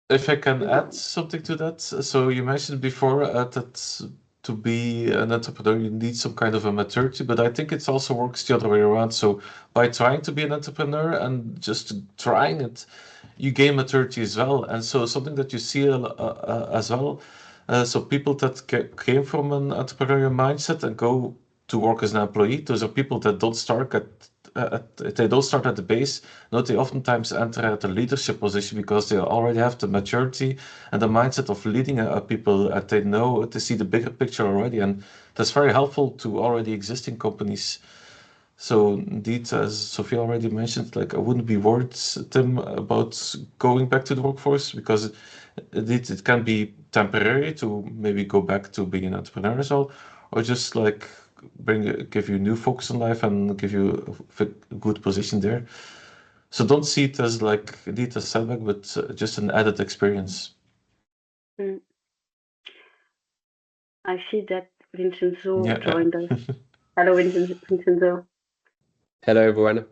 if I can move add on. something to that, so you mentioned before that to be an entrepreneur, you need some kind of a maturity, but I think it also works the other way around. So by trying to be an entrepreneur and just trying it, you gain maturity as well. And so something that you see as well, so people that came from an entrepreneurial mindset and go to work as an employee, those are people that don't start they don't start at the base. No, they oftentimes enter at a leadership position because they already have the maturity and the mindset of leading people, and they know to see the bigger picture already, and that's very helpful to already existing companies. So indeed, as Sophie already mentioned, like I wouldn't be worried, Tim, about going back to the workforce because indeed it can be temporary to maybe go back to being an entrepreneur as well, or just like give you new focus in life and give you a good position there. So don't see it as like indeed a setback, but just an added experience. Mm. I see that Vincenzo Yeah, joined us. yeah. Hello, Vincenzo. Hello, everyone.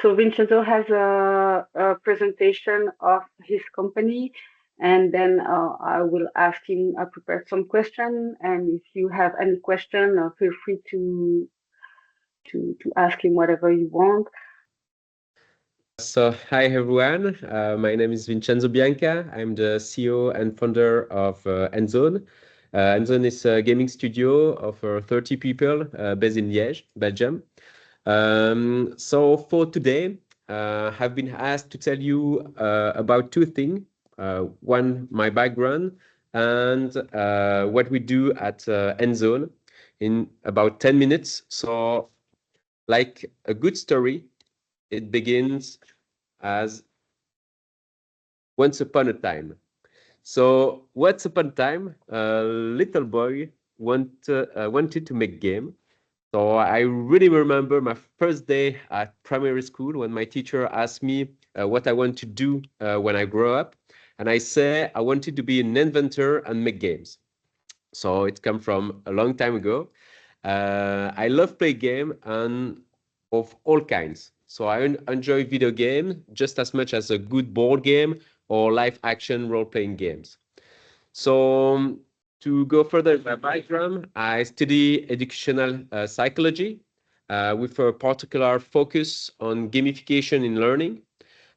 So Vincenzo has a presentation of his company, and then I will ask him. I prepared some question, and if you have any question, feel free to ask him whatever you want. So, hi, everyone. My name is Vincenzo Bianca. I'm the CEO and founder of Endzone. Endzone is a gaming studio of 30 people based in Liège, Belgium. So for today, I've been asked to tell you about two things. One, my background, and what we do at Endzone in about 10 minutes. So, like a good story, it begins as once upon a time. So once upon a time, a little boy wanted to make game. So I really remember my first day at primary school when my teacher asked me what I want to do when I grow up. And I say I wanted to be an inventor and make games. So it come from a long time ago. I love play game and of all kinds. So I enjoy video game just as much as a good board game or live action role playing games. So to go further in my background, I study educational psychology with a particular focus on gamification in learning.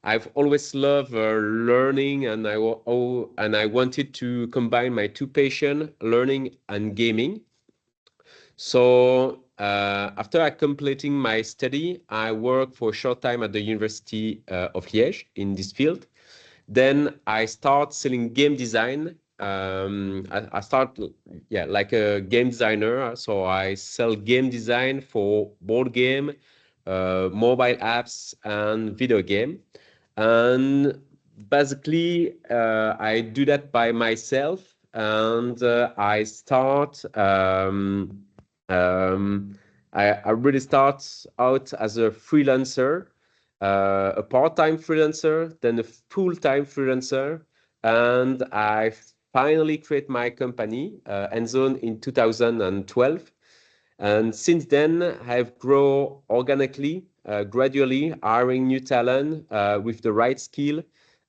I've always loved learning, and I wanted to combine my two passions, learning and gaming. So after I completing my study, I worked for a short time at the University of Liège in this field. Then I start selling game design. I start, yeah, like a game designer. So I sell game design for board game, mobile apps, and video game. And basically, I do that by myself, and I start. I really start out as a freelancer, a part-time freelancer, then a full-time freelancer, and I finally create my company, Endzone, in 2012. And since then, I've grown organically, gradually hiring new talent with the right skill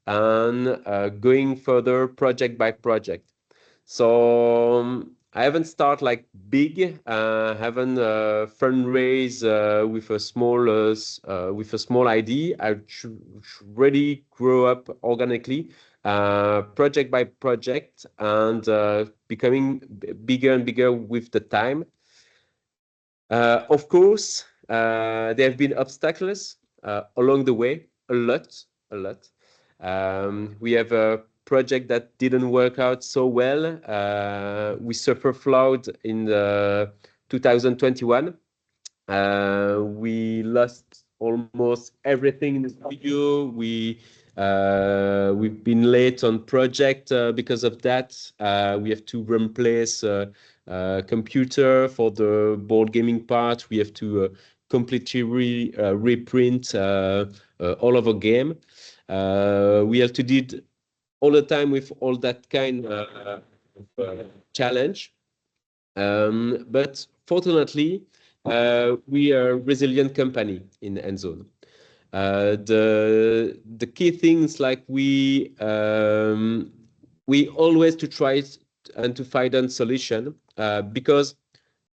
and going further project by project. So I haven't started like big, haven't fundraise with a small idea. I really grow up organically, project by project, and becoming bigger and bigger with the time. Of course, there have been obstacles along the way, a lot, a lot. We have a project that didn't work out so well. We suffered flood in 2021. We lost almost everything in the studio. We've been late on project because of that. We have to replace computer for the board gaming part. We have to completely reprint all of our game. We have to did all the time with all that kind of challenge. But fortunately, we are a resilient company in Endzone. The key things like we always to try and to find a solution because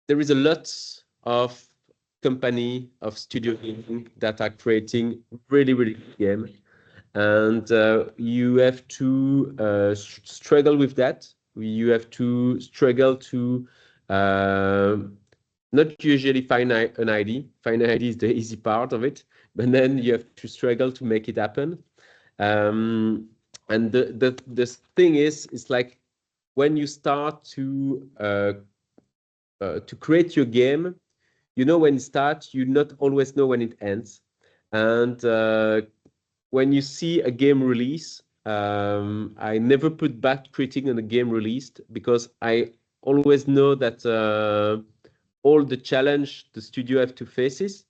there is a lot of company of studio gaming that are creating really good game, and you have to struggle with that. You have to struggle to uh, not usually find an ID. Find an ID is the easy part of it, but then you have to struggle to make it happen. And the thing is, it's like when you start to create your game, you know when it starts, you not always know when it ends. And when you see a game release, I never put bad critic on a game released because I always know that all the challenge the studio have to face is,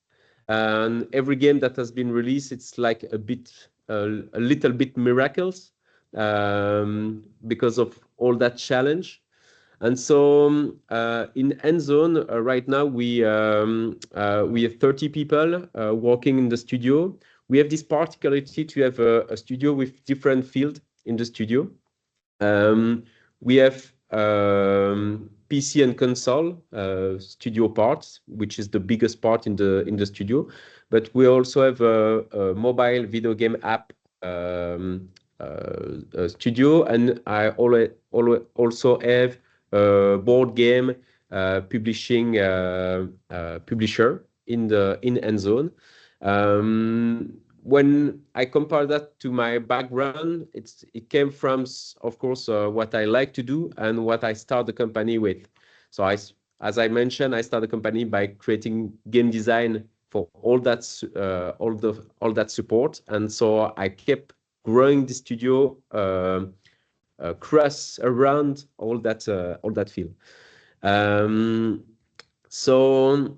and every game that has been released, it's like a little bit miracles because of all that challenge. And so in Endzone right now we have 30 people working in the studio. We have this particularity to have a studio with different field in the studio. We have PC and console studio parts, which is the biggest part in the studio. But we also have a mobile video game app studio, and I also have a board game publishing publisher in Endzone. When I compare that to my background, it came from, of course, what I like to do and what I start the company with. So as I mentioned, I started the company by creating game design for all that support, and so I kept growing the studio cross around all that field. So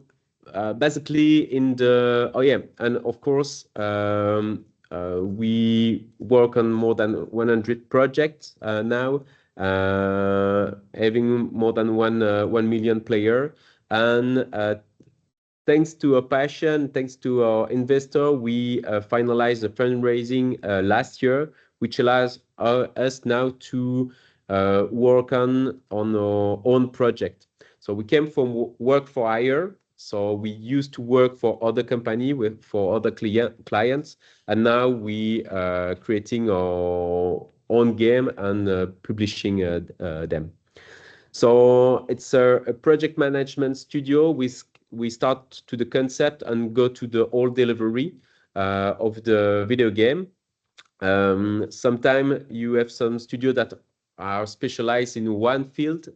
basically and of course we work on more than 100 projects now, having more than 1 million player, and thanks to a passion, thanks to our investor, we finalized the fundraising last year, which allows us now to work on our own project. So we came from work for hire. So we used to work for other company for other clients, and now we creating our own game and publishing them. So it's a project management studio. We start to the concept and go to the whole delivery of the video game. Sometimes you have some studio that are specialized in one field,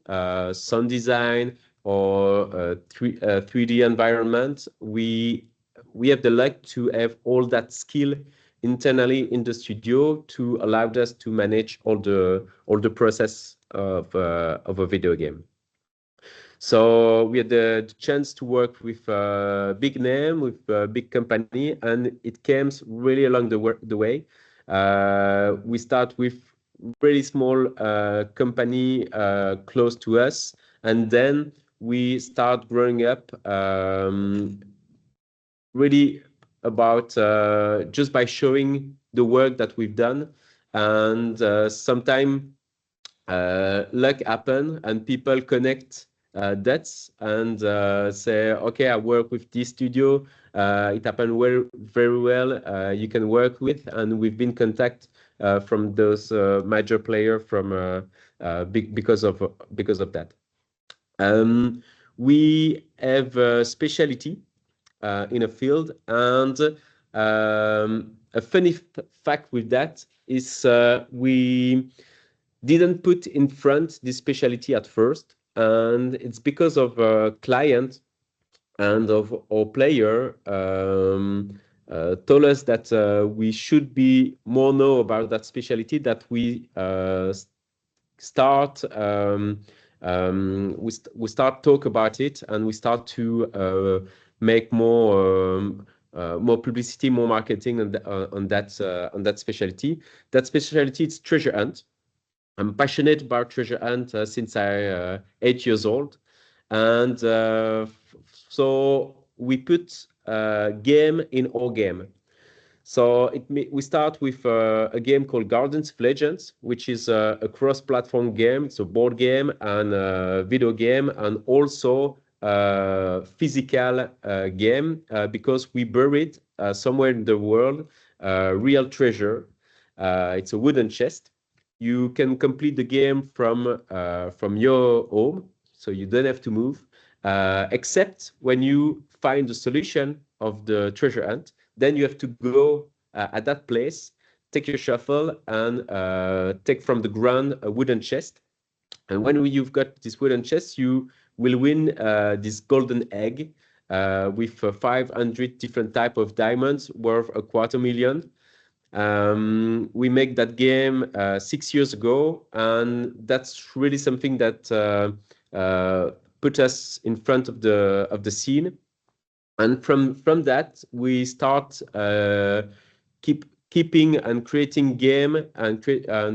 sound design or 3D environment. We have the luck to have all that skill internally in the studio to allow us to manage all the process of a video game. So we had the chance to work with a big name, with a big company, and it came really along the way. We start with really small company close to us, and then we start growing up really about just by showing the work that we've done. And sometimes luck happen and people connect dots and say, okay, I work with this studio. It happened very well. You can work with, and we've been contact from those major player from because of that. We have a specialty in a field, and a funny fact with that is we didn't put in front this specialty at first, and it's because of a client and of our player told us that we should be more know about that specialty, that we start we start talk about it, and we start to make more publicity, more marketing on that specialty. That specialty is treasure hunt. I'm passionate about treasure hunt since I 8 years old, and so we put game in our game. So we start with a game called Gardens of Legends, which is a cross-platform game. It's a board game and a video game, and also a physical game because we buried somewhere in the world real treasure. It's a wooden chest. You can complete the game from your home, so you don't have to move. except when you find the solution of the treasure hunt. Then you have to go at that place, take your shovel, and take from the ground a wooden chest. And when you've got this wooden chest, you will win this golden egg with 500 different type of diamonds worth $250,000. We make that game 6 years ago, and that's really something that put us in front of the scene. And from that, we start keeping and creating game and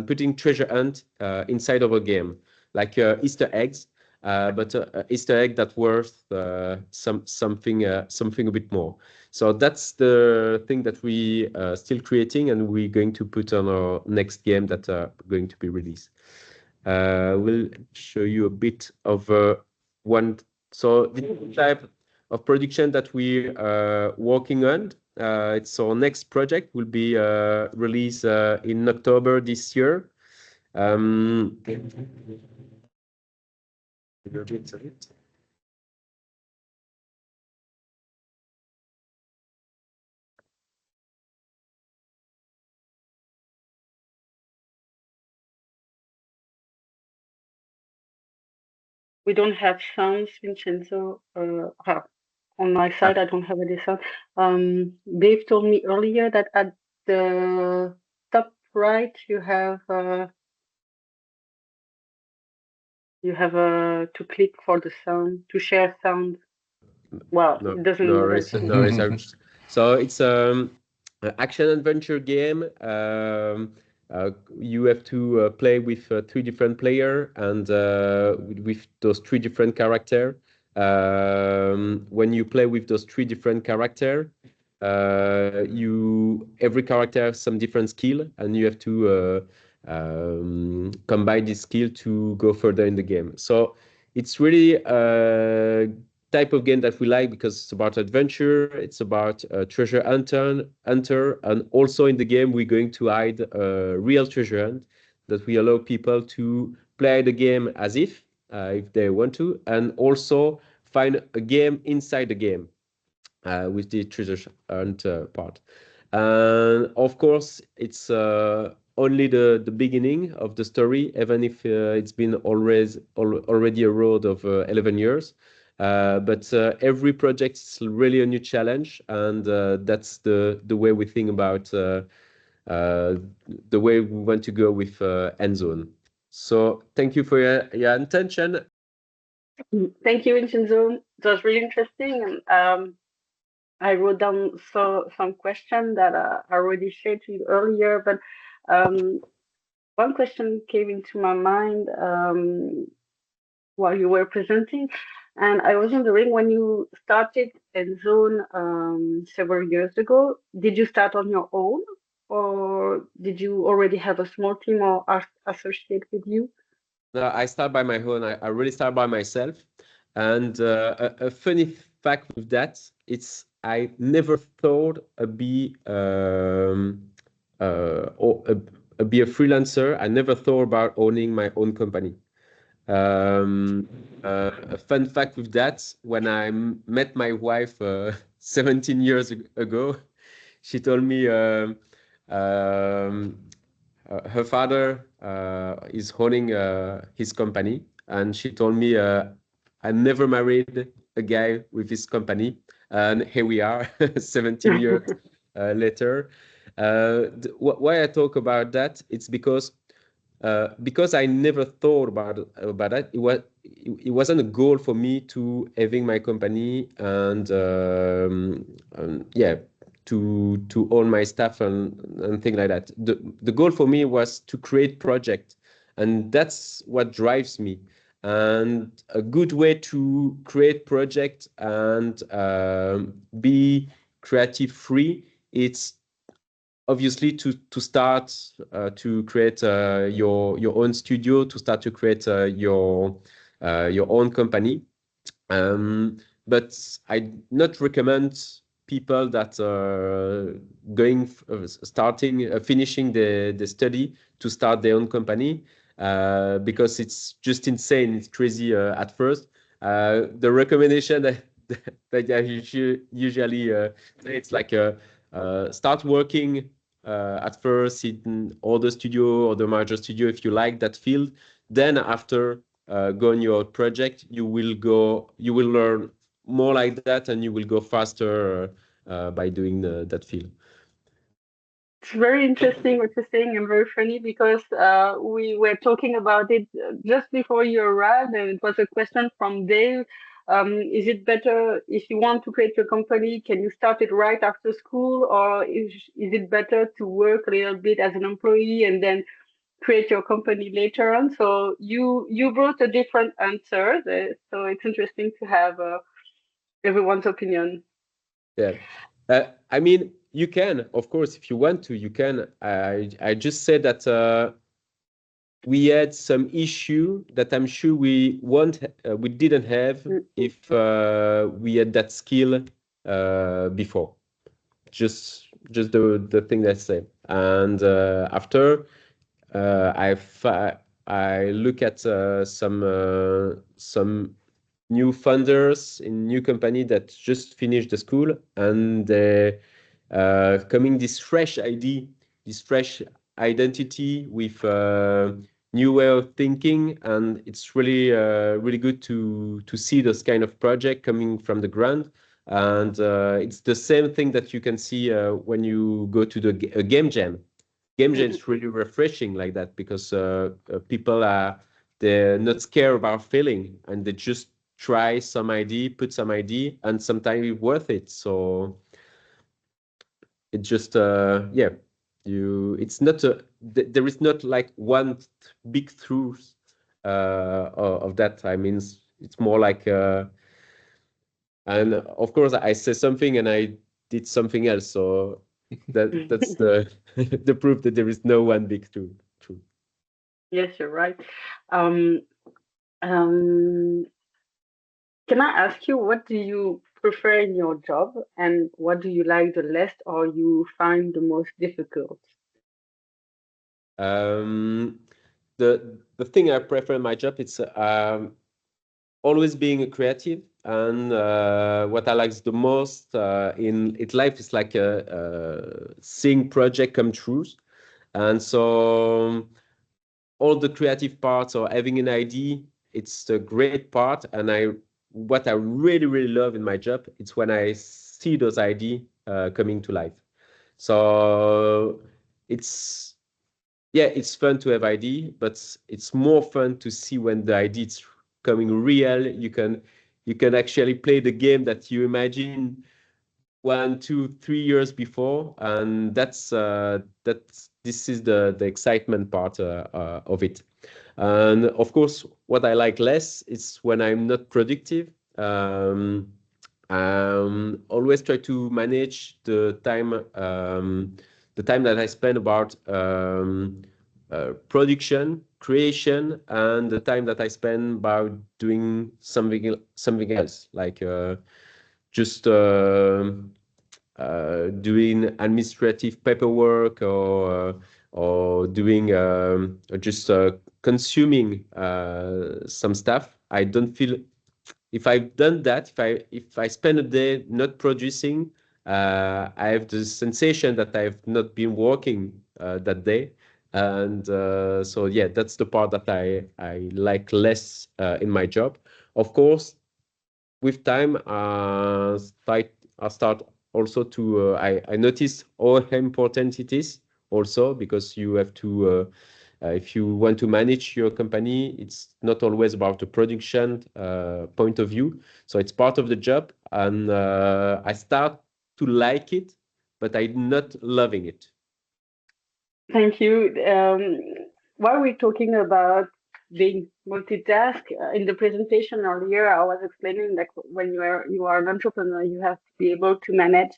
putting treasure hunt inside of a game, like Easter eggs, but Easter egg that worth something a bit more. So that's the thing that we still creating, and we're going to put on our next game that are going to be released. We'll show you a bit of one. So this type of production that we are working on. It's our next project will be released in October this year. We don't have sounds, Vincenzo. On my side, I don't have any sound. Dave told me earlier that at the top right you have to click for the sound to share sound. Well, No, it doesn't no matter. worries, no worries. So it's an action adventure game. You have to play with 3 different player and with those 3 different character. When you play with those 3 different character, every character has some different skill, and you have to combine this skill to go further in the game. So it's really type of game that we like because it's about adventure, it's about treasure hunter, and also in the game we're going to hide a real treasure hunt that we allow people to play the game as if they want to, and also find a game inside the game with the treasure hunt part. And of course, it's only the beginning of the story, even if it's been already a road of 11 years. But every project is really a new challenge, and that's the way we think about the way we want to go with Endzone. So thank you for your attention. Thank you, Vincenzo. It was really interesting, and I wrote down some questions that I already shared to you earlier, but one question came into my mind while you were presenting, and I was wondering when you started Endzone several years ago, did you start on your own, or did you already have a small team or associate with you? I start by my own. I really start by myself. And a funny fact with that, it's I never thought I'd be be a freelancer. I never thought about owning my own company. A fun fact with that, when I met my wife 17 years ago, she told me her father is owning his company, and she told me I never married a guy with his company, and here we are, 17 years later. Why I talk about that? It's because I never thought about that. It wasn't a goal for me to having my company and yeah, to own my stuff and things like that. The goal for me was to create project, and that's what drives me. And a good way to create project and be creative free, it's obviously to start to create your own studio, to start to create your own company. But I not recommend people that are finishing the study to start their own company because it's just insane. It's crazy at first. The recommendation that I usually say, it's like start working at first in other studio or the major studio if you like that field. Then after go on your project, you will learn more like that, and you will go faster by doing that field. It's very interesting what you're saying and very funny because we were talking about it just before you arrived, and it was a question from Dave. Is it better if you want to create your company, can you start it right after school, or is it better to work a little bit as an employee and then create your company later on? So you brought a different answer, so it's interesting to have everyone's opinion. Yeah. I mean, you can, of course, if you want to, you can. I just said that we had some issue that I'm sure we didn't have if we had that skill before. Just the thing that I said. And after I look at some new funders in new company that just finished the school, and they coming this fresh idea, this fresh identity with new way of thinking, and it's really good to see this kind of project coming from the ground. And it's the same thing that you can see when you go to a game jam. Game jam is really refreshing like that, because people they're not scared about failing, and they just try some idea, put some idea, and sometimes it's worth it. So it just yeah, it's not there is not like one big truth of that. I mean, it's more like and of course I say something and I did something else, so that's the the proof that there is no one big truth. Yes, you're right. Um, um, can I ask you, what do you prefer in your job, and what do you like the least or you find the most difficult? um the thing I prefer in my job, it's always being a creative, and what I like the most in life is like seeing project come true. And so all the creative parts or having an idea, it's a great part. And what I really love in my job, it's when I see those ideas coming to life. So it's yeah, it's fun to have idea, but it's more fun to see when the idea is coming real. You can actually play the game that you imagine 1, 2, 3 years before, and that's this is the excitement part of it. And of course, what I like less is when I'm not productive. Always try to manage the time that I spend about production, creation, and the time that I spend about doing something else, like just doing administrative paperwork, or doing or just consuming some stuff. I don't feel, if I've done that, if I spend a day not producing, I have the sensation that I've not been working that day. And so yeah, that's the part that I like less in my job. Of course, with time, I start also to I notice how important it is, also because you have to if you want to manage your company, it's not always about the production point of view. So it's part of the job, and I start to like it, but I'm not loving it. Thank you. While we're talking about being multitask, in the presentation earlier, I was explaining that when you are an entrepreneur, you have to be able to manage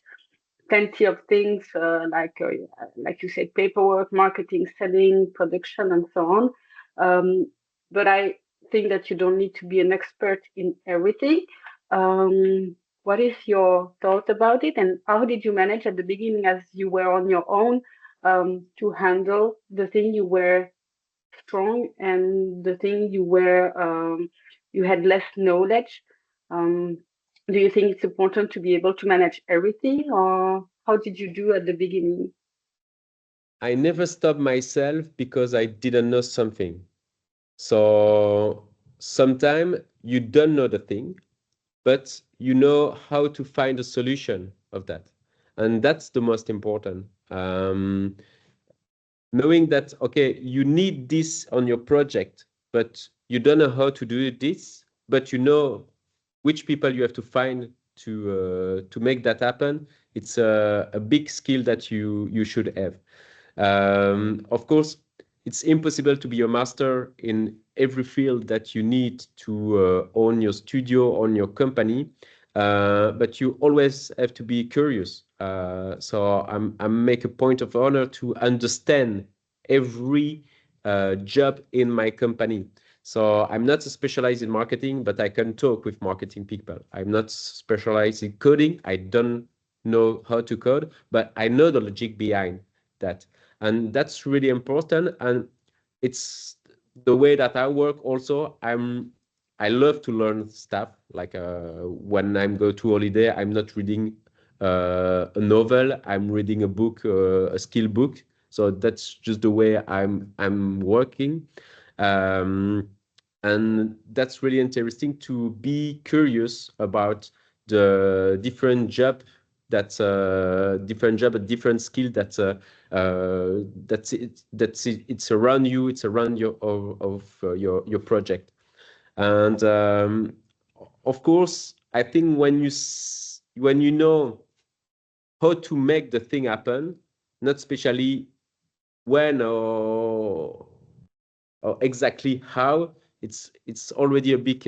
plenty of things, like you said, paperwork, marketing, selling, production, and so on. But I think that you don't need to be an expert in everything. What is your thought about it, and how did you manage at the beginning, as you were on your own, to handle the thing you were strong and the thing you were you had less knowledge. Um, do you think it's important to be able to manage everything, or how did you do at the beginning? I never stopped myself because I didn't know something. So sometimes you don't know the thing, but you know how to find a solution of that. And that's the most important. Knowing that, okay, you need this on your project, but you don't know how to do this, but you know which people you have to find to make that happen. It's a big skill that you should have. Of course, it's impossible to be a master in every field that you need to own your studio, own your company, but you always have to be curious. So I make a point of honor to understand every job in my company. So I'm not specialized in marketing, but I can talk with marketing people. I'm not specialized in coding. I don't know how to code, but I know the logic behind that. And that's really important. And it's the way that I work also. I love to learn stuff. Like when I'm go to holiday, I'm not reading a novel. I'm reading a book, a skill book. So that's just the way I'm working. Um, and that's really interesting to be curious about the different job, a different skill it's around you, it's around your project. And of course, I think when you know how to make the thing happen, not especially when or exactly how, it's already a big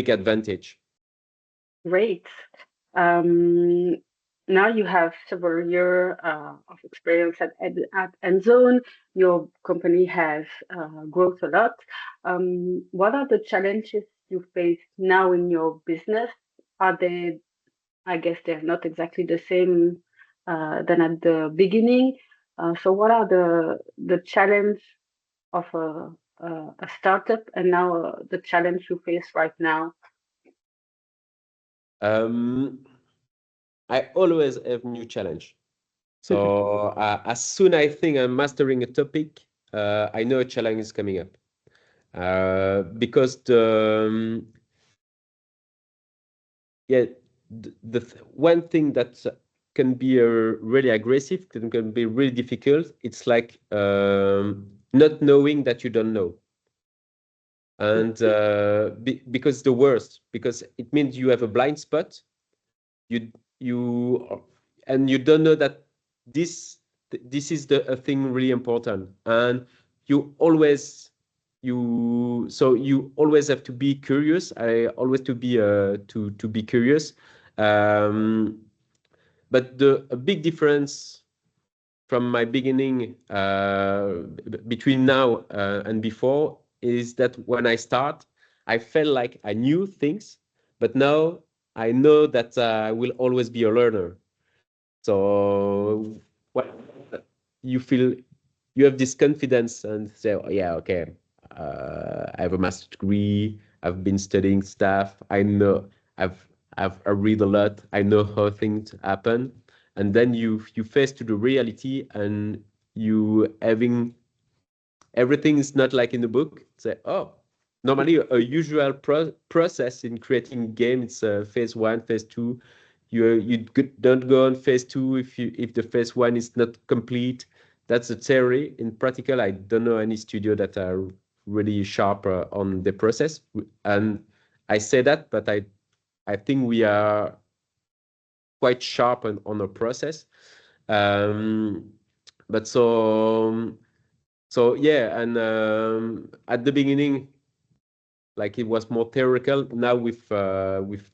advantage. Great. Um, Now you have several years of experience at Endzone. Your company has growth a lot. What are the challenges you face now in your business? Are they, I guess they're not exactly the same than at the beginning. So what are the challenge of a startup and now the challenge you face right now? um, I always have new challenge. So as soon I think I'm mastering a topic, I know a challenge is coming up. Because yeah, one thing that can be really aggressive, can be really difficult. It's like not knowing that you don't know, and because the worst, because it means you have a blind spot. You and you don't know that this is a thing really important, and you always you always have to be curious. I always to be curious. um, but a big difference from my beginning between now and before is that when I start, I felt like I knew things, but now I know that I will always be a learner. So what you feel, you have this confidence and say, oh, yeah, okay, I have a master's degree. I've been studying stuff. I know I read a lot. I know how things happen. And then you face to the reality, and you having everything is not like in the book. Say, oh, normally a usual process in creating games, phase one, phase two. Don't go on phase two if the phase one is not complete. That's the theory. In practical, I don't know any studio that are really sharp on the process. And I say that, but I think we are quite sharp on the process. Um, but so yeah, and at the beginning, like it was more theoretical. Now with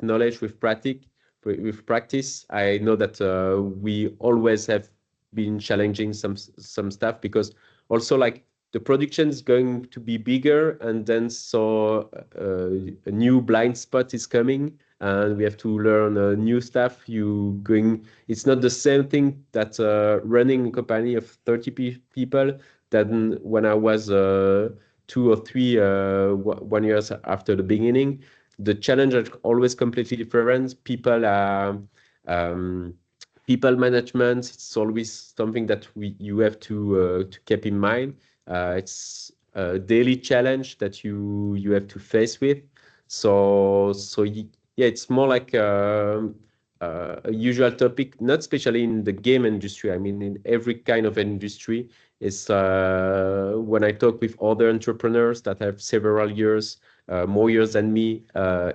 knowledge, with practice, I know that we always have been challenging some stuff, because also like the production is going to be bigger, and then so a new blind spot is coming, and we have to learn new stuff. It's not the same thing that running a company of 30 people than when I was 2 or 3 1 years after the beginning. The challenge are always completely different. People management, it's always something that you have to keep in mind. It's a daily challenge that you have to face with. Yeah, it's more like a usual topic, not especially in the game industry. I mean, in every kind of industry. Is when I talk with other entrepreneurs that have several years, more years than me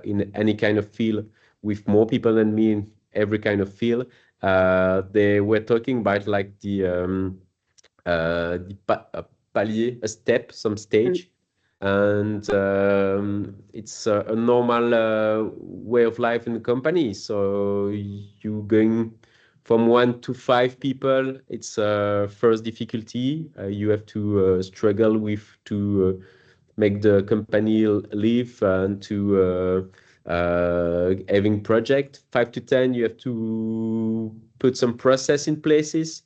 in any kind of field, with more people than me in every kind of field. They were talking about like palier, a step, some stage. And it's a normal way of life in the company. So you going from 1 to 5 people, it's first difficulty. You have to struggle with to make the company live and to having project. 5 to 10, you have to put some process in places.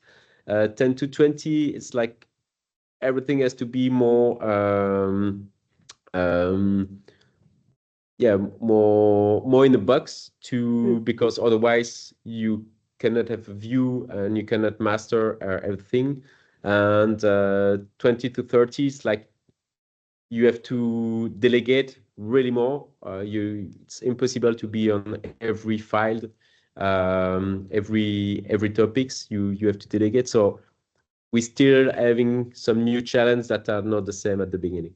10 to 20, it's like everything has to be more yeah, more in the box to because otherwise you cannot have a view and you cannot master everything. And 20 to 30 is like you have to delegate really more. It's impossible to be on every file, every topics you have to delegate. So we're still having some new challenges that are not the same at the beginning.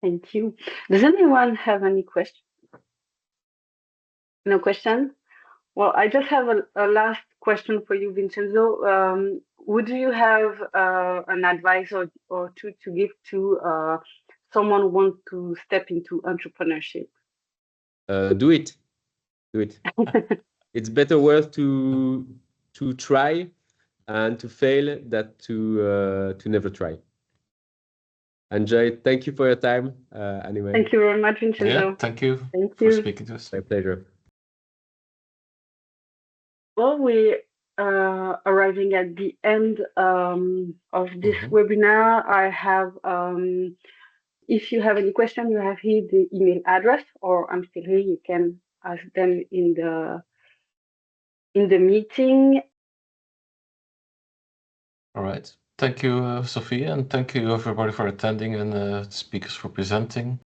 Thank you. Does anyone have any questions? No question? Well, I just have a last question for you, Vincenzo. Would you have an advice or two to give to someone who wants to step into entrepreneurship? Do it. It's better worth to try and to fail than to never try. Enjoy. Thank you for your time. Anyway. Thank you very much, Vincenzo. Yeah, thank you Thank for you. speaking to us. My pleasure. Well, we arriving at the end of this webinar. I have, if you have any question, you have here the email address, or I'm still here. You can ask them in the meeting. All right. Thank you, Sophie, and thank you everybody for attending and speakers for presenting.